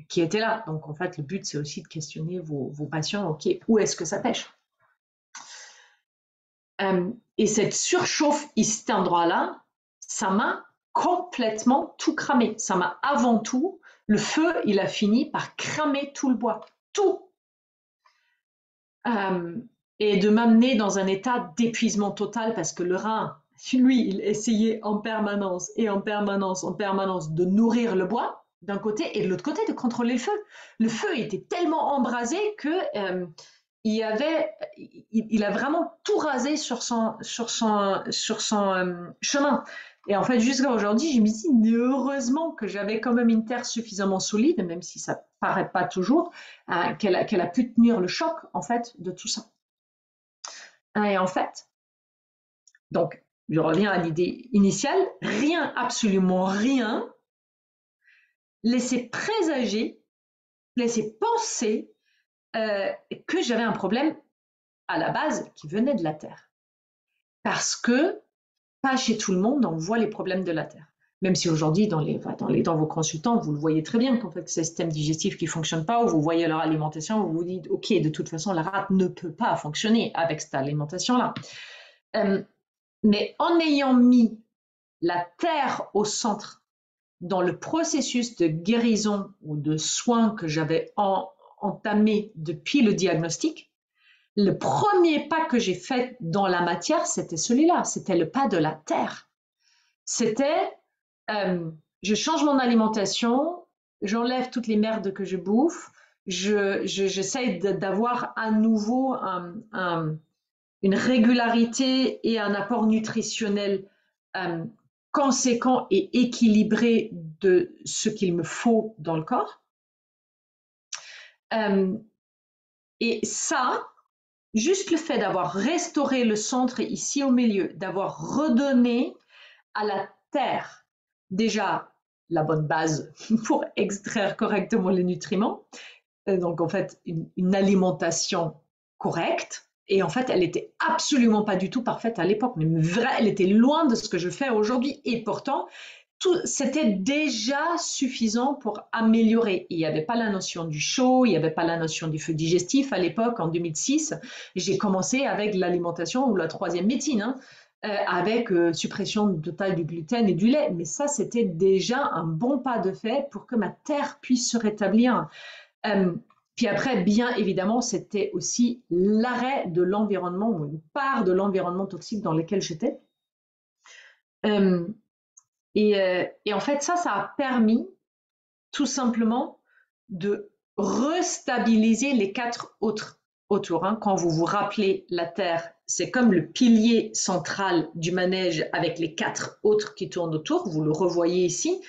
qui était là. Donc, en fait, le but, c'est aussi de questionner vos patients. OK, où est-ce que ça pêche? Et cette surchauffe ici, cet endroit-là, ça m'a complètement tout cramé. Ça m'a avant tout, le feu, il a fini par cramer tout le bois. Tout. Et de m'amener dans un état d'épuisement total parce que le rein, lui, il essayait en permanence et en permanence, en permanence de nourrir le bois d'un côté et de l'autre côté de contrôler le feu. Le feu était tellement embrasé que il a vraiment tout rasé sur son chemin. Et en fait, jusqu'à aujourd'hui, je me dis, heureusement que j'avais quand même une terre suffisamment solide, même si ça paraît pas toujours, qu'elle a pu tenir le choc, en fait, de tout ça. Et en fait, donc, je reviens à l'idée initiale, rien, absolument rien, laissait présager, laissait penser que j'avais un problème à la base qui venait de la Terre. Parce que pas chez tout le monde, on voit les problèmes de la Terre. Même si aujourd'hui, dans vos consultants, vous le voyez très bien qu'en fait, c'est le système digestif qui ne fonctionne pas, ou vous voyez leur alimentation, vous vous dites, OK, de toute façon, la rate ne peut pas fonctionner avec cette alimentation-là. Mais en ayant mis la Terre au centre dans le processus de guérison ou de soins que j'avais entamé depuis le diagnostic, le premier pas que j'ai fait dans la matière, c'était celui-là, c'était le pas de la terre. C'était, je change mon alimentation, j'enlève toutes les merdes que je bouffe, j'essaie d'avoir à nouveau une régularité et un apport nutritionnel euh, conséquent et équilibré de ce qu'il me faut dans le corps. Euh, et ça, juste le fait d'avoir restauré le centre ici au milieu, d'avoir redonné à la terre déjà la bonne base pour extraire correctement les nutriments, donc en fait une alimentation correcte. Et en fait, elle était absolument pas du tout parfaite à l'époque, mais elle était loin de ce que je fais aujourd'hui. Et pourtant, c'était déjà suffisant pour améliorer. Il n'y avait pas la notion du chaud, il n'y avait pas la notion du feu digestif à l'époque, en 2006. J'ai commencé avec l'alimentation ou la troisième médecine, hein, avec suppression totale du gluten et du lait. Mais ça, c'était déjà un bon pas de fait pour que ma terre puisse se rétablir. Puis après, bien évidemment, c'était aussi l'arrêt de l'environnement ou une part de l'environnement toxique dans lequel j'étais. Et en fait, ça a permis tout simplement de restabiliser les 4 autres autour. Hein. Quand vous vous rappelez, la Terre, c'est comme le pilier central du manège avec les 4 autres qui tournent autour. Vous le revoyez ici.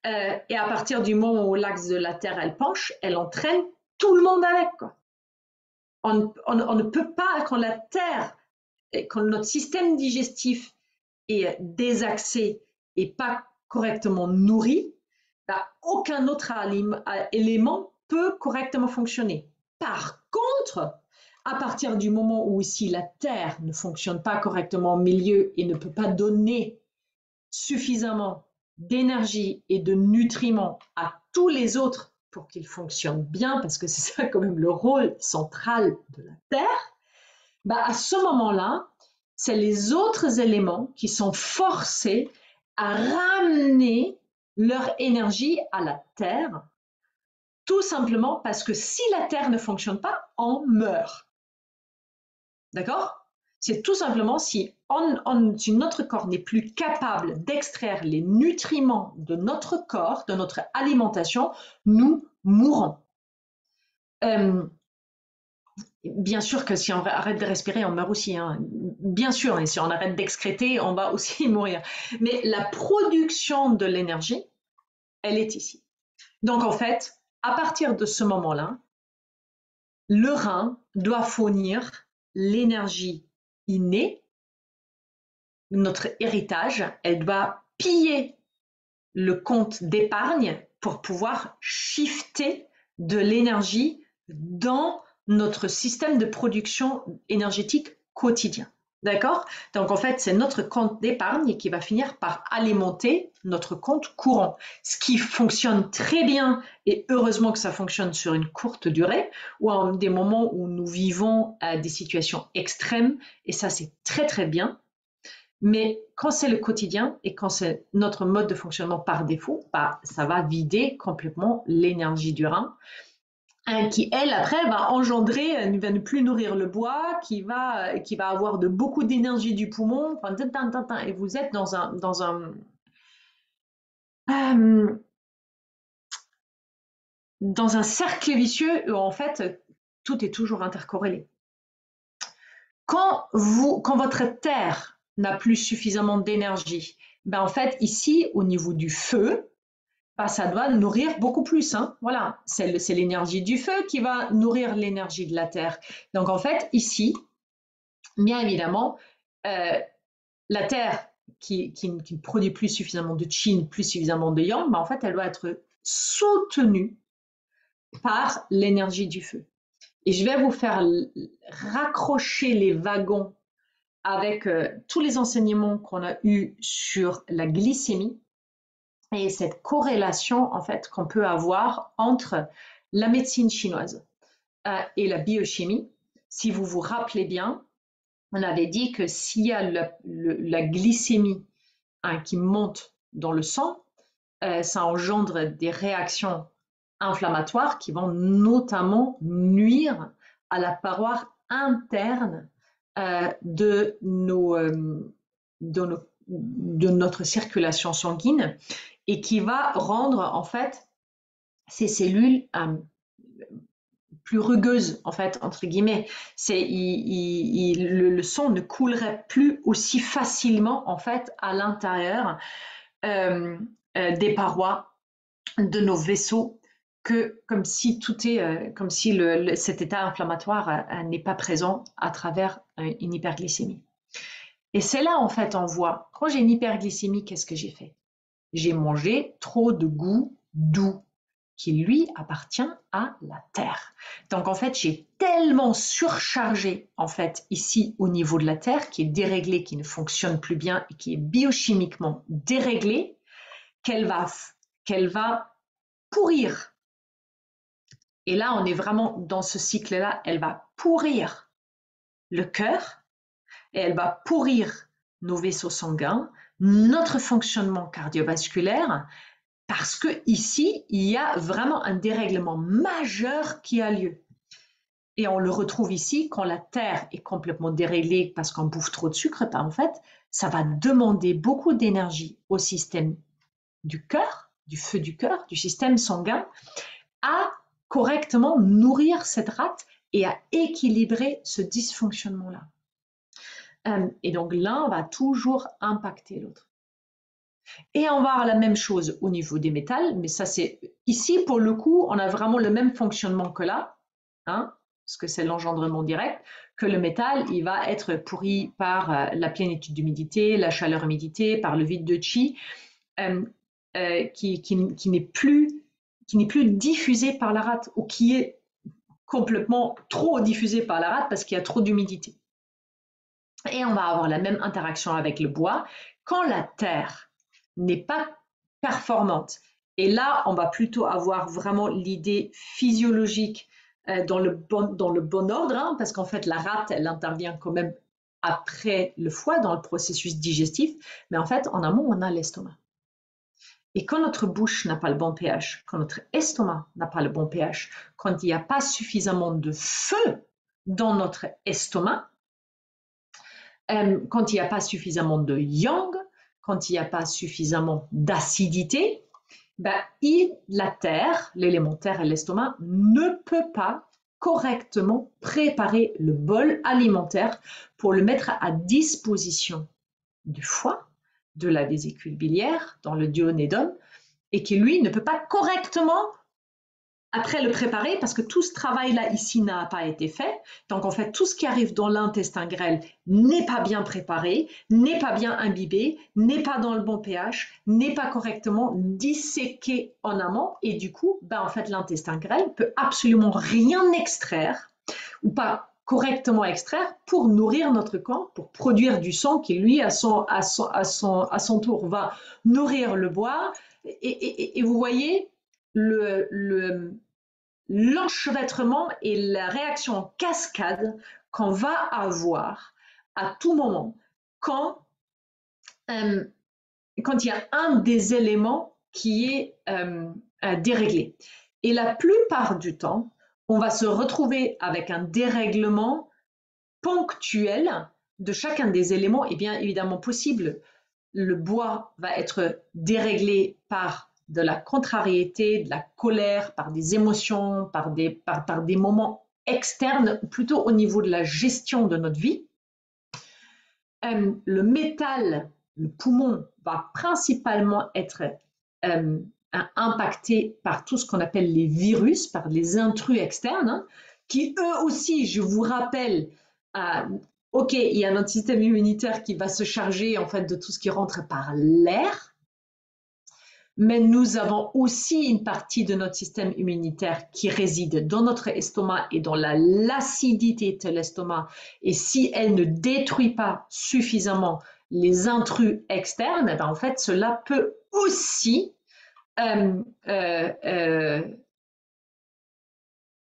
Et à partir du moment où l'axe de la Terre, elle penche, elle entraîne tout le monde avec. Quoi. On ne peut pas, quand la Terre, quand notre système digestif est désaxé et pas correctement nourri, bah, aucun autre élément peut correctement fonctionner. Par contre, à partir du moment où ici la Terre ne fonctionne pas correctement au milieu et ne peut pas donner suffisamment d'énergie et de nutriments à tous les autres pour qu'ils fonctionnent bien, parce que c'est ça quand même le rôle central de la Terre, bah à ce moment-là, c'est les autres éléments qui sont forcés à ramener leur énergie à la Terre, tout simplement parce que si la Terre ne fonctionne pas, on meurt. D'accord? C'est tout simplement si notre corps n'est plus capable d'extraire les nutriments de notre corps, de notre alimentation, nous mourrons. Bien sûr que si on arrête de respirer, on meurt aussi. Hein. Bien sûr, et si on arrête d'excréter, on va aussi mourir. Mais la production de l'énergie, elle est ici. Donc en fait, à partir de ce moment-là, le rein doit fournir l'énergie innée, notre héritage, elle doit piller le compte d'épargne pour pouvoir shifter de l'énergie dans notre système de production énergétique quotidien. D'accord? Donc en fait, c'est notre compte d'épargne qui va finir par alimenter notre compte courant. Ce qui fonctionne très bien, et heureusement que ça fonctionne sur une courte durée, ou en des moments où nous vivons des situations extrêmes, et ça c'est très très bien. Mais quand c'est le quotidien et quand c'est notre mode de fonctionnement par défaut, bah, ça va vider complètement l'énergie du rein, qui, elle, après, va engendrer, va ne plus nourrir le bois, qui va avoir de beaucoup d'énergie du poumon, enfin, et vous êtes dans un cercle vicieux où, en fait, tout est toujours intercorrélé. Quand votre terre n'a plus suffisamment d'énergie, ben en fait, ici, au niveau du feu, ben ça doit nourrir beaucoup plus. Hein. Voilà, c'est l'énergie du feu qui va nourrir l'énergie de la terre. Donc en fait, ici, bien évidemment, la terre qui ne produit plus suffisamment de Qin, plus suffisamment de Yang, ben en fait, elle doit être soutenue par l'énergie du feu. Et je vais vous faire raccrocher les wagons avec tous les enseignements qu'on a eus sur la glycémie et cette corrélation en fait qu'on peut avoir entre la médecine chinoise et la biochimie. Si vous vous rappelez bien, on avait dit que s'il y a la glycémie qui monte dans le sang, ça engendre des réactions inflammatoires qui vont notamment nuire à la paroi interne de notre circulation sanguine et qui va rendre en fait ces cellules plus rugueuses, en fait, entre guillemets. Le sang ne coulerait plus aussi facilement, en fait, à l'intérieur des parois de nos vaisseaux que comme si tout est, comme si cet état inflammatoire n'est pas présent à travers une hyperglycémie. Et c'est là, en fait, on voit, quand j'ai une hyperglycémie, qu'est-ce que j'ai fait? J'ai mangé trop de goût doux qui lui appartient à la terre. Donc en fait, j'ai tellement surchargé en fait ici au niveau de la terre qui est déréglée, qui ne fonctionne plus bien et qui est biochimiquement déréglée qu'elle va pourrir. Et là, on est vraiment dans ce cycle-là, elle va pourrir le cœur et elle va pourrir nos vaisseaux sanguins, notre fonctionnement cardiovasculaire, parce que ici, il y a vraiment un dérèglement majeur qui a lieu. Et on le retrouve ici quand la terre est complètement déréglée parce qu'on bouffe trop de sucre. En fait, ça va demander beaucoup d'énergie au système du cœur, du feu du cœur, du système sanguin, à correctement nourrir cette rate et à équilibrer ce dysfonctionnement-là. Et donc l'un va toujours impacter l'autre. Et on va avoir la même chose au niveau des métals, mais ça c'est ici pour le coup, on a vraiment le même fonctionnement que là, hein, parce que c'est l'engendrement direct, que le métal, il va être pourri par la plénitude d'humidité, la chaleur-humidité, par le vide de chi, qui n'est plus diffusé par la rate ou qui est complètement trop diffusé par la rate parce qu'il y a trop d'humidité. Et on va avoir la même interaction avec le bois. Quand la terre n'est pas performante, et là, on va plutôt avoir vraiment l'idée physiologique dans le bon ordre, hein, parce qu'en fait, la rate, elle intervient quand même après le foie dans le processus digestif, mais en fait, en amont, on a l'estomac. Et quand notre bouche n'a pas le bon pH, quand notre estomac n'a pas le bon pH, quand il n'y a pas suffisamment de feu dans notre estomac, quand il n'y a pas suffisamment de yang, quand il n'y a pas suffisamment d'acidité, ben, la terre, l'élémentaire et l'estomac ne peut pas correctement préparer le bol alimentaire pour le mettre à disposition du foie, de la vésicule biliaire, dans le duodénum, et qui lui ne peut pas correctement après le préparer parce que tout ce travail-là ici n'a pas été fait. Donc en fait, tout ce qui arrive dans l'intestin grêle n'est pas bien préparé, n'est pas bien imbibé, n'est pas dans le bon pH, n'est pas correctement disséqué en amont et du coup, ben, en fait, l'intestin grêle peut absolument rien extraire ou pas correctement extraire pour nourrir notre corps, pour produire du sang qui lui, à son tour, va nourrir le bois. Et vous voyez, l'enchevêtrement et la réaction en cascade qu'on va avoir à tout moment quand il y a un des éléments qui est déréglé. Et la plupart du temps, on va se retrouver avec un dérèglement ponctuel de chacun des éléments est bien évidemment possible. Le bois va être déréglé par de la contrariété, de la colère, par des émotions, par des moments externes, plutôt au niveau de la gestion de notre vie. Le métal, le poumon, va principalement être impacté par tout ce qu'on appelle les virus, par les intrus externes, hein, qui eux aussi, je vous rappelle, ok, il y a notre système immunitaire qui va se charger en fait de tout ce qui rentre par l'air, mais nous avons aussi une partie de notre système immunitaire qui réside dans notre estomac et dans l'acidité de l'estomac. Et si elle ne détruit pas suffisamment les intrus externes, eh ben en fait, cela peut aussi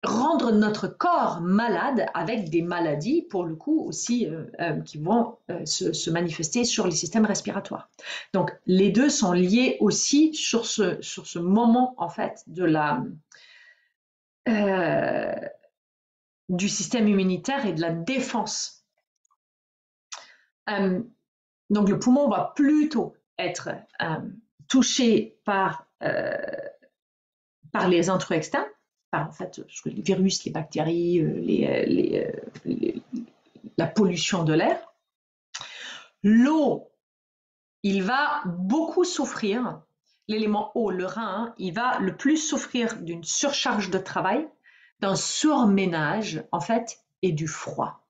rendre notre corps malade avec des maladies, pour le coup, aussi qui vont se manifester sur les systèmes respiratoires. Donc, les deux sont liés aussi sur ce moment, en fait, du système immunitaire et de la défense. Donc, le poumon va plutôt être touché par par les intrus externes, par en fait les virus, les bactéries, la pollution de l'air. L'eau, il va beaucoup souffrir, l'élément eau, le rein, il va le plus souffrir d'une surcharge de travail, d'un surménage en fait, et du froid.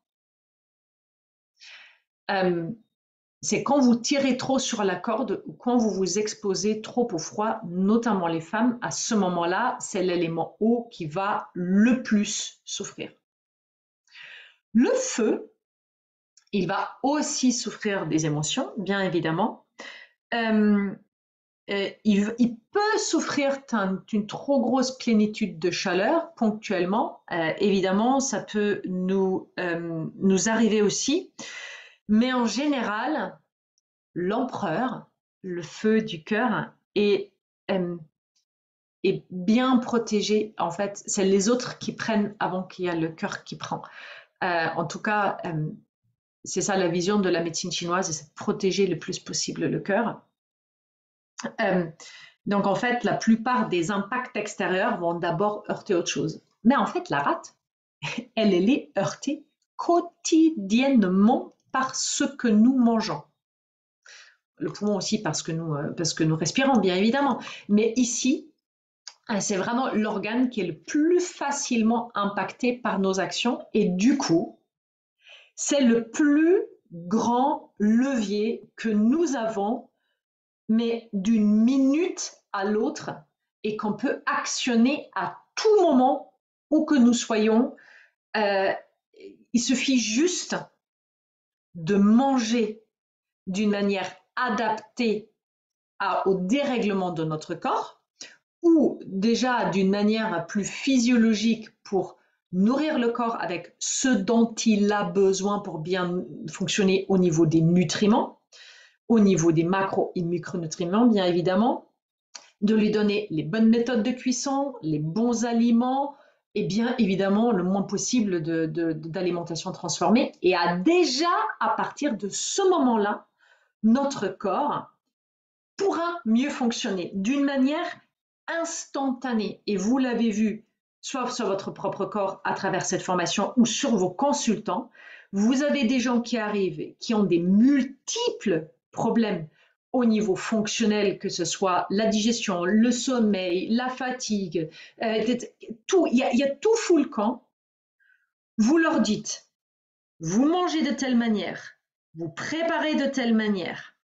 C'est quand vous tirez trop sur la corde ou quand vous vous exposez trop au froid, notamment les femmes, à ce moment-là, c'est l'élément eau qui va le plus souffrir. Le feu, il va aussi souffrir des émotions, bien évidemment. Il peut souffrir d'une trop grosse plénitude de chaleur ponctuellement. Évidemment, ça peut nous arriver aussi. Mais en général, l'empereur, le feu du cœur, est bien protégé. En fait, c'est les autres qui prennent avant qu'il y ait le cœur qui prend. En tout cas, c'est ça la vision de la médecine chinoise, c'est de protéger le plus possible le cœur. Donc en fait, la plupart des impacts extérieurs vont d'abord heurter autre chose. Mais en fait, la rate, elle est heurtée quotidiennement par ce que nous mangeons. Le poumon aussi parce que nous respirons, bien évidemment. Mais ici, c'est vraiment l'organe qui est le plus facilement impacté par nos actions. Et du coup, c'est le plus grand levier que nous avons, mais d'une minute à l'autre, et qu'on peut actionner à tout moment où que nous soyons. Il suffit juste de manger d'une manière adaptée au dérèglement de notre corps, ou déjà d'une manière plus physiologique pour nourrir le corps avec ce dont il a besoin pour bien fonctionner au niveau des nutriments, au niveau des macro et micronutriments, bien évidemment, de lui donner les bonnes méthodes de cuisson, les bons aliments, et bien évidemment le moins possible d'alimentation transformée. Et déjà, à partir de ce moment-là, notre corps pourra mieux fonctionner d'une manière instantanée. Et vous l'avez vu, soit sur votre propre corps à travers cette formation ou sur vos consultants, vous avez des gens qui arrivent, qui ont des multiples problèmes au niveau fonctionnel, que ce soit la digestion, le sommeil, la fatigue, tout, il y a tout fou le camp. Vous leur dites, vous mangez de telle manière, vous préparez de telle manière,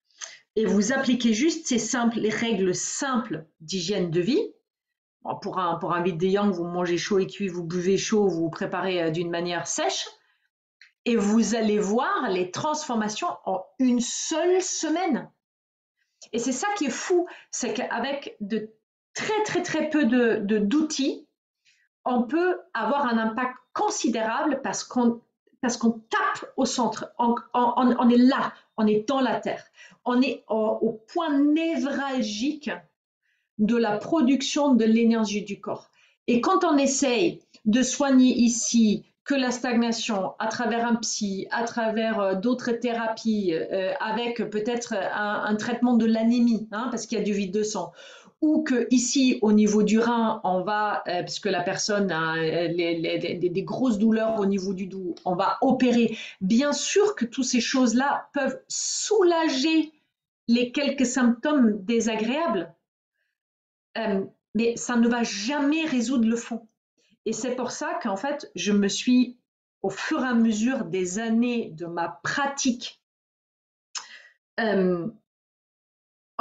et vous appliquez juste les règles simples d'hygiène de vie. Bon, pour un vide des yang, vous mangez chaud et cuit, vous buvez chaud, vous préparez d'une manière sèche, et vous allez voir les transformations en une seule semaine. Et c'est ça qui est fou, c'est qu'avec de très peu d'outils, on peut avoir un impact considérable parce qu'on tape au centre, on est là, on est dans la terre, on est au point névralgique de la production de l'énergie du corps. Et quand on essaye de soigner ici que la stagnation à travers un psy, à travers d'autres thérapies, avec peut-être un traitement de l'anémie, parce qu'il y a du vide de sang, ou que ici au niveau du rein, on va, puisque la personne a des grosses douleurs au niveau du dos, on va opérer. Bien sûr que toutes ces choses-là peuvent soulager les quelques symptômes désagréables, mais ça ne va jamais résoudre le fond. Et c'est pour ça qu'en fait, je me suis, au fur et à mesure des années de ma pratique en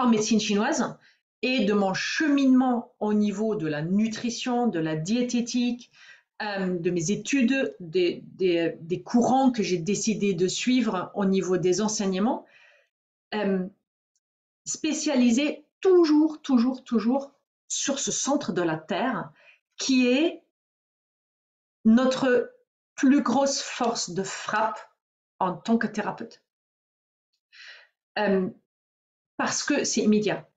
médecine chinoise et de mon cheminement au niveau de la nutrition, de la diététique, de mes études, des courants que j'ai décidé de suivre au niveau des enseignements, spécialisé toujours sur ce centre de la Terre qui est notre plus grosse force de frappe en tant que thérapeute. Parce que c'est immédiat.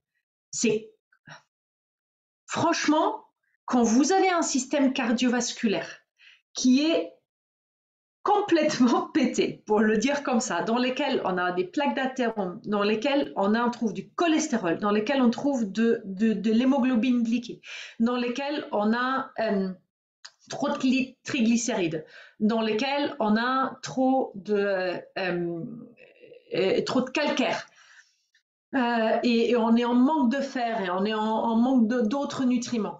Franchement, quand vous avez un système cardiovasculaire qui est complètement pétés, pour le dire comme ça, dans lesquels on a des plaques d'athérome, dans lesquels on trouve du cholestérol, dans lesquels on trouve de l'hémoglobine glyquée, dans lesquels on a trop de triglycérides, dans lesquels on a trop de calcaire. Et on est en manque de fer et on est en manque d'autres nutriments.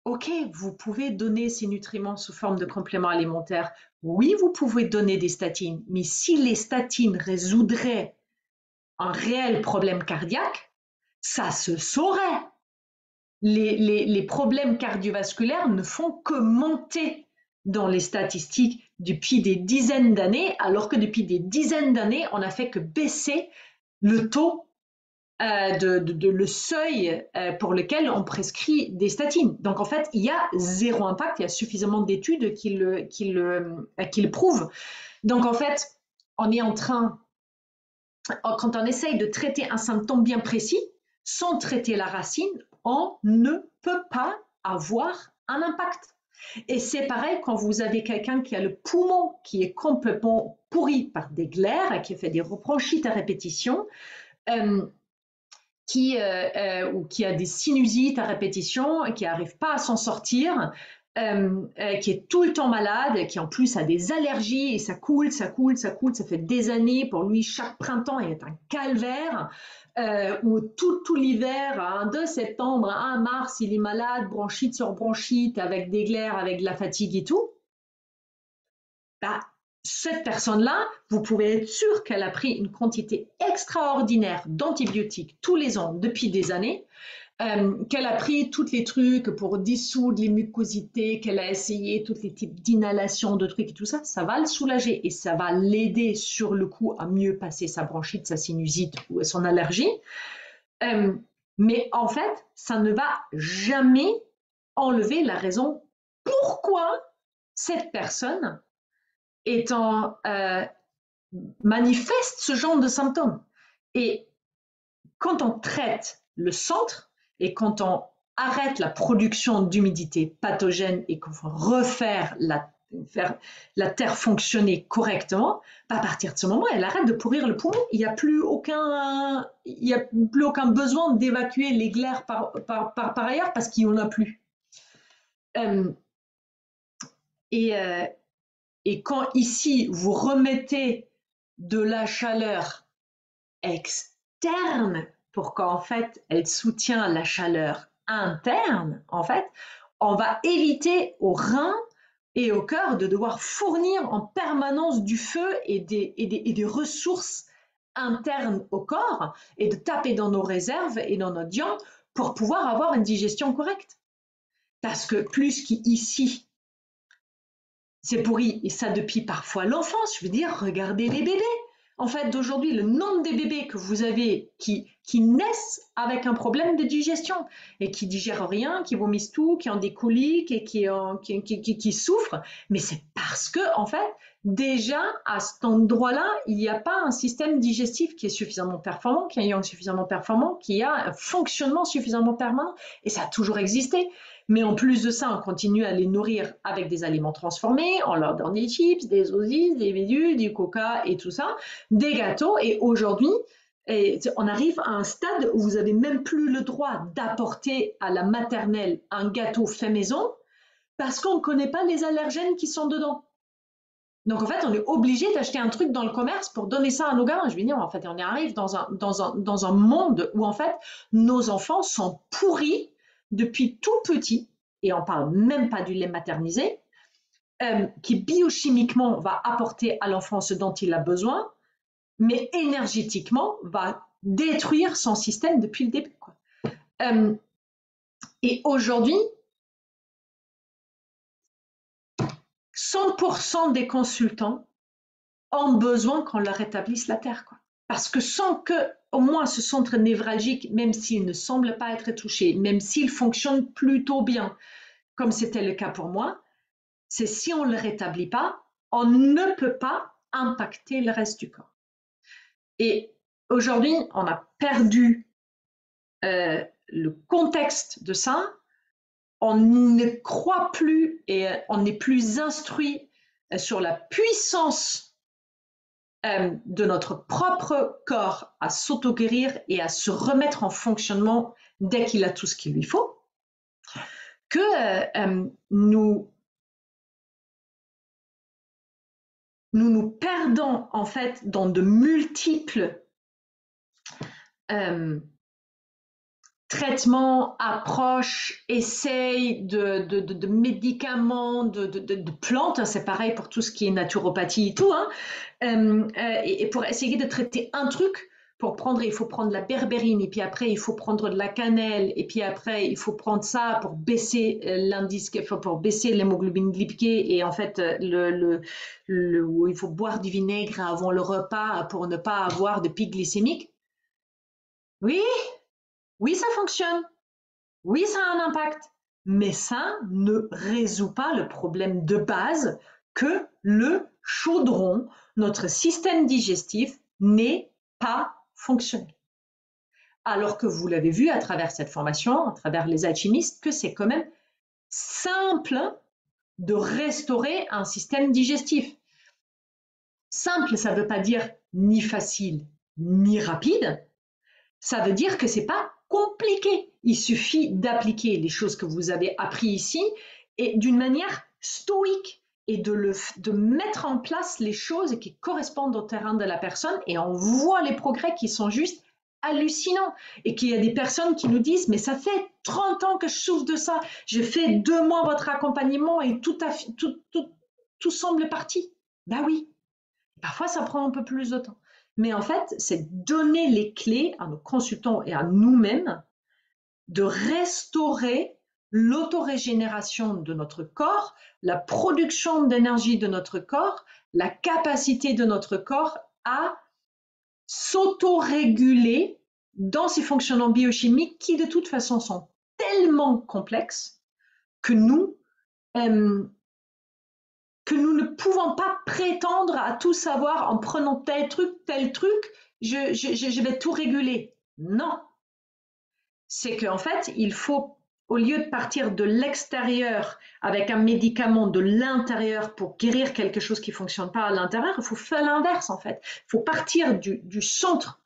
Ok, vous pouvez donner ces nutriments sous forme de compléments alimentaires. Oui, vous pouvez donner des statines, mais si les statines résoudraient un réel problème cardiaque, ça se saurait. Les problèmes cardiovasculaires ne font que monter dans les statistiques depuis des dizaines d'années, alors que depuis des dizaines d'années, on n'a fait que baisser le taux, le seuil pour lequel on prescrit des statines. Donc en fait, il y a zéro impact, il y a suffisamment d'études qui le prouvent. Donc en fait, on est en train, quand on essaye de traiter un symptôme bien précis, sans traiter la racine, on ne peut pas avoir un impact. Et c'est pareil quand vous avez quelqu'un qui a le poumon qui est complètement pourri par des glaires, qui fait des bronchites à répétition, ou qui a des sinusites à répétition, et qui n'arrive pas à s'en sortir, qui est tout le temps malade, qui en plus a des allergies, et ça coule, ça fait des années, pour lui chaque printemps est un calvaire, ou tout l'hiver, de septembre à mars, il est malade, bronchite sur bronchite, avec des glaires, avec de la fatigue et tout. Bah, cette personne-là, vous pouvez être sûr qu'elle a pris une quantité extraordinaire d'antibiotiques tous les ans depuis des années, qu'elle a pris tous les trucs pour dissoudre les mucosités, qu'elle a essayé tous les types d'inhalation, de trucs et tout ça, ça va le soulager et ça va l'aider sur le coup à mieux passer sa bronchite, sa sinusite ou son allergie. Mais en fait, ça ne va jamais enlever la raison pourquoi cette personne manifeste ce genre de symptômes. Et quand on traite le centre et quand on arrête la production d'humidité pathogène et qu'on va refaire faire la terre fonctionner correctement, à partir de ce moment, elle arrête de pourrir le poumon. Il n'y a plus aucun besoin d'évacuer les glaires par ailleurs parce qu'il n'y en a plus. Et quand ici, vous remettez de la chaleur externe pour qu'en fait, elle soutient la chaleur interne, en fait, on va éviter aux reins et au cœur de devoir fournir en permanence du feu et des ressources internes au corps et de taper dans nos réserves et dans notre yang pour pouvoir avoir une digestion correcte. Parce que plus qu'ici, c'est pourri, et ça depuis parfois l'enfance. Je veux dire, regardez les bébés. En fait, d'aujourd'hui, le nombre de bébés que vous avez qui naissent avec un problème de digestion et qui digèrent rien, qui vomissent tout, qui ont des coliques et qui souffrent, mais c'est parce que, en fait, déjà à cet endroit-là, il n'y a pas un système digestif qui est suffisamment performant, qui a un yang suffisamment performant, qui a un fonctionnement suffisamment permanent, et ça a toujours existé. Mais en plus de ça, on continue à les nourrir avec des aliments transformés, on leur donne des chips, des saucisses, des bidules, du coca et tout ça, des gâteaux. Et aujourd'hui, on arrive à un stade où vous n'avez même plus le droit d'apporter à la maternelle un gâteau fait maison parce qu'on ne connaît pas les allergènes qui sont dedans. Donc en fait, on est obligé d'acheter un truc dans le commerce pour donner ça à nos gamins. Je veux dire, en fait, on y arrive dans un monde où en fait, nos enfants sont pourris depuis tout petit, et on parle même pas du lait maternisé, qui biochimiquement va apporter à l'enfant ce dont il a besoin, mais énergétiquement va détruire son système depuis le début, quoi. Et aujourd'hui, 100% des consultants ont besoin qu'on leur rétablisse la terre, quoi. Parce que sans que, au moins, ce centre névralgique, même s'il ne semble pas être touché, même s'il fonctionne plutôt bien, comme c'était le cas pour moi, c'est si on ne le rétablit pas, on ne peut pas impacter le reste du corps. Et aujourd'hui, on a perdu le contexte de ça, on ne croit plus et on n'est plus instruit sur la puissance de notre propre corps à s'auto-guérir et à se remettre en fonctionnement dès qu'il a tout ce qu'il lui faut, que nous perdons en fait dans de multiples traitements, approches, essais de médicaments, de plantes. C'est pareil pour tout ce qui est naturopathie et tout. Hein. Et pour essayer de traiter un truc, il faut prendre la berbérine, et puis après, il faut prendre de la cannelle, et puis après, il faut prendre ça pour baisser l'indice, pour baisser l'hémoglobine glyquée, et en fait, il faut boire du vinaigre avant le repas pour ne pas avoir de pic glycémique. Oui, oui, ça fonctionne. Oui, ça a un impact, mais ça ne résout pas le problème de base que le chaudron, notre système digestif, n'est pas fonctionnel. Alors que vous l'avez vu à travers cette formation, à travers les alchimistes, que c'est quand même simple de restaurer un système digestif. Simple, ça ne veut pas dire ni facile ni rapide. Ça veut dire que c'est pas compliqué. Il suffit d'appliquer les choses que vous avez appris ici et d'une manière stoïque et de mettre en place les choses qui correspondent au terrain de la personne, et on voit les progrès qui sont juste hallucinants, et qu'il y a des personnes qui nous disent mais ça fait 30 ans que je souffre de ça, j'ai fait 2 mois votre accompagnement et tout semble parti. Ben oui, parfois, ça prend un peu plus de temps. Mais en fait, c'est donner les clés à nos consultants et à nous-mêmes de restaurer l'autorégénération de notre corps, la production d'énergie de notre corps, la capacité de notre corps à s'autoréguler dans ces fonctionnements biochimiques qui, de toute façon, sont tellement complexes que euh, nous ne pouvons pas prétendre à tout savoir en prenant tel truc, je vais tout réguler. Non, c'est qu'en fait, il faut, au lieu de partir de l'extérieur avec un médicament de l'intérieur pour guérir quelque chose qui ne fonctionne pas à l'intérieur, il faut faire l'inverse en fait. Il faut partir du centre.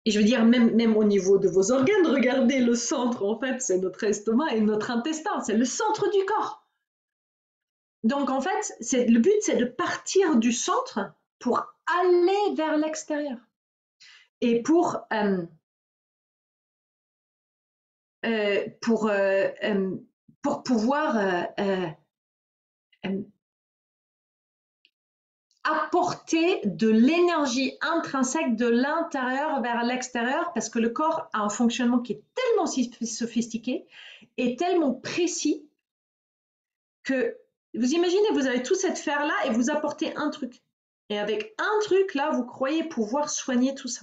Et je veux dire, même au niveau de vos organes, regardez le centre, en fait, c'est notre estomac et notre intestin, c'est le centre du corps. Donc en fait, le but, c'est de partir du centre pour aller vers l'extérieur. Et pour pouvoir apporter de l'énergie intrinsèque de l'intérieur vers l'extérieur, parce que le corps a un fonctionnement qui est tellement sophistiqué et tellement précis que vous imaginez, vous avez toute cette fer-là et vous apportez un truc. Et avec un truc, là, vous croyez pouvoir soigner tout ça.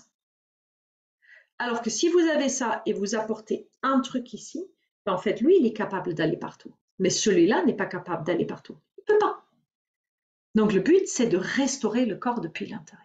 Alors que si vous avez ça et vous apportez un truc ici, en fait, lui, il est capable d'aller partout. Mais celui-là n'est pas capable d'aller partout. Il ne peut pas. Donc le but, c'est de restaurer le corps depuis l'intérieur.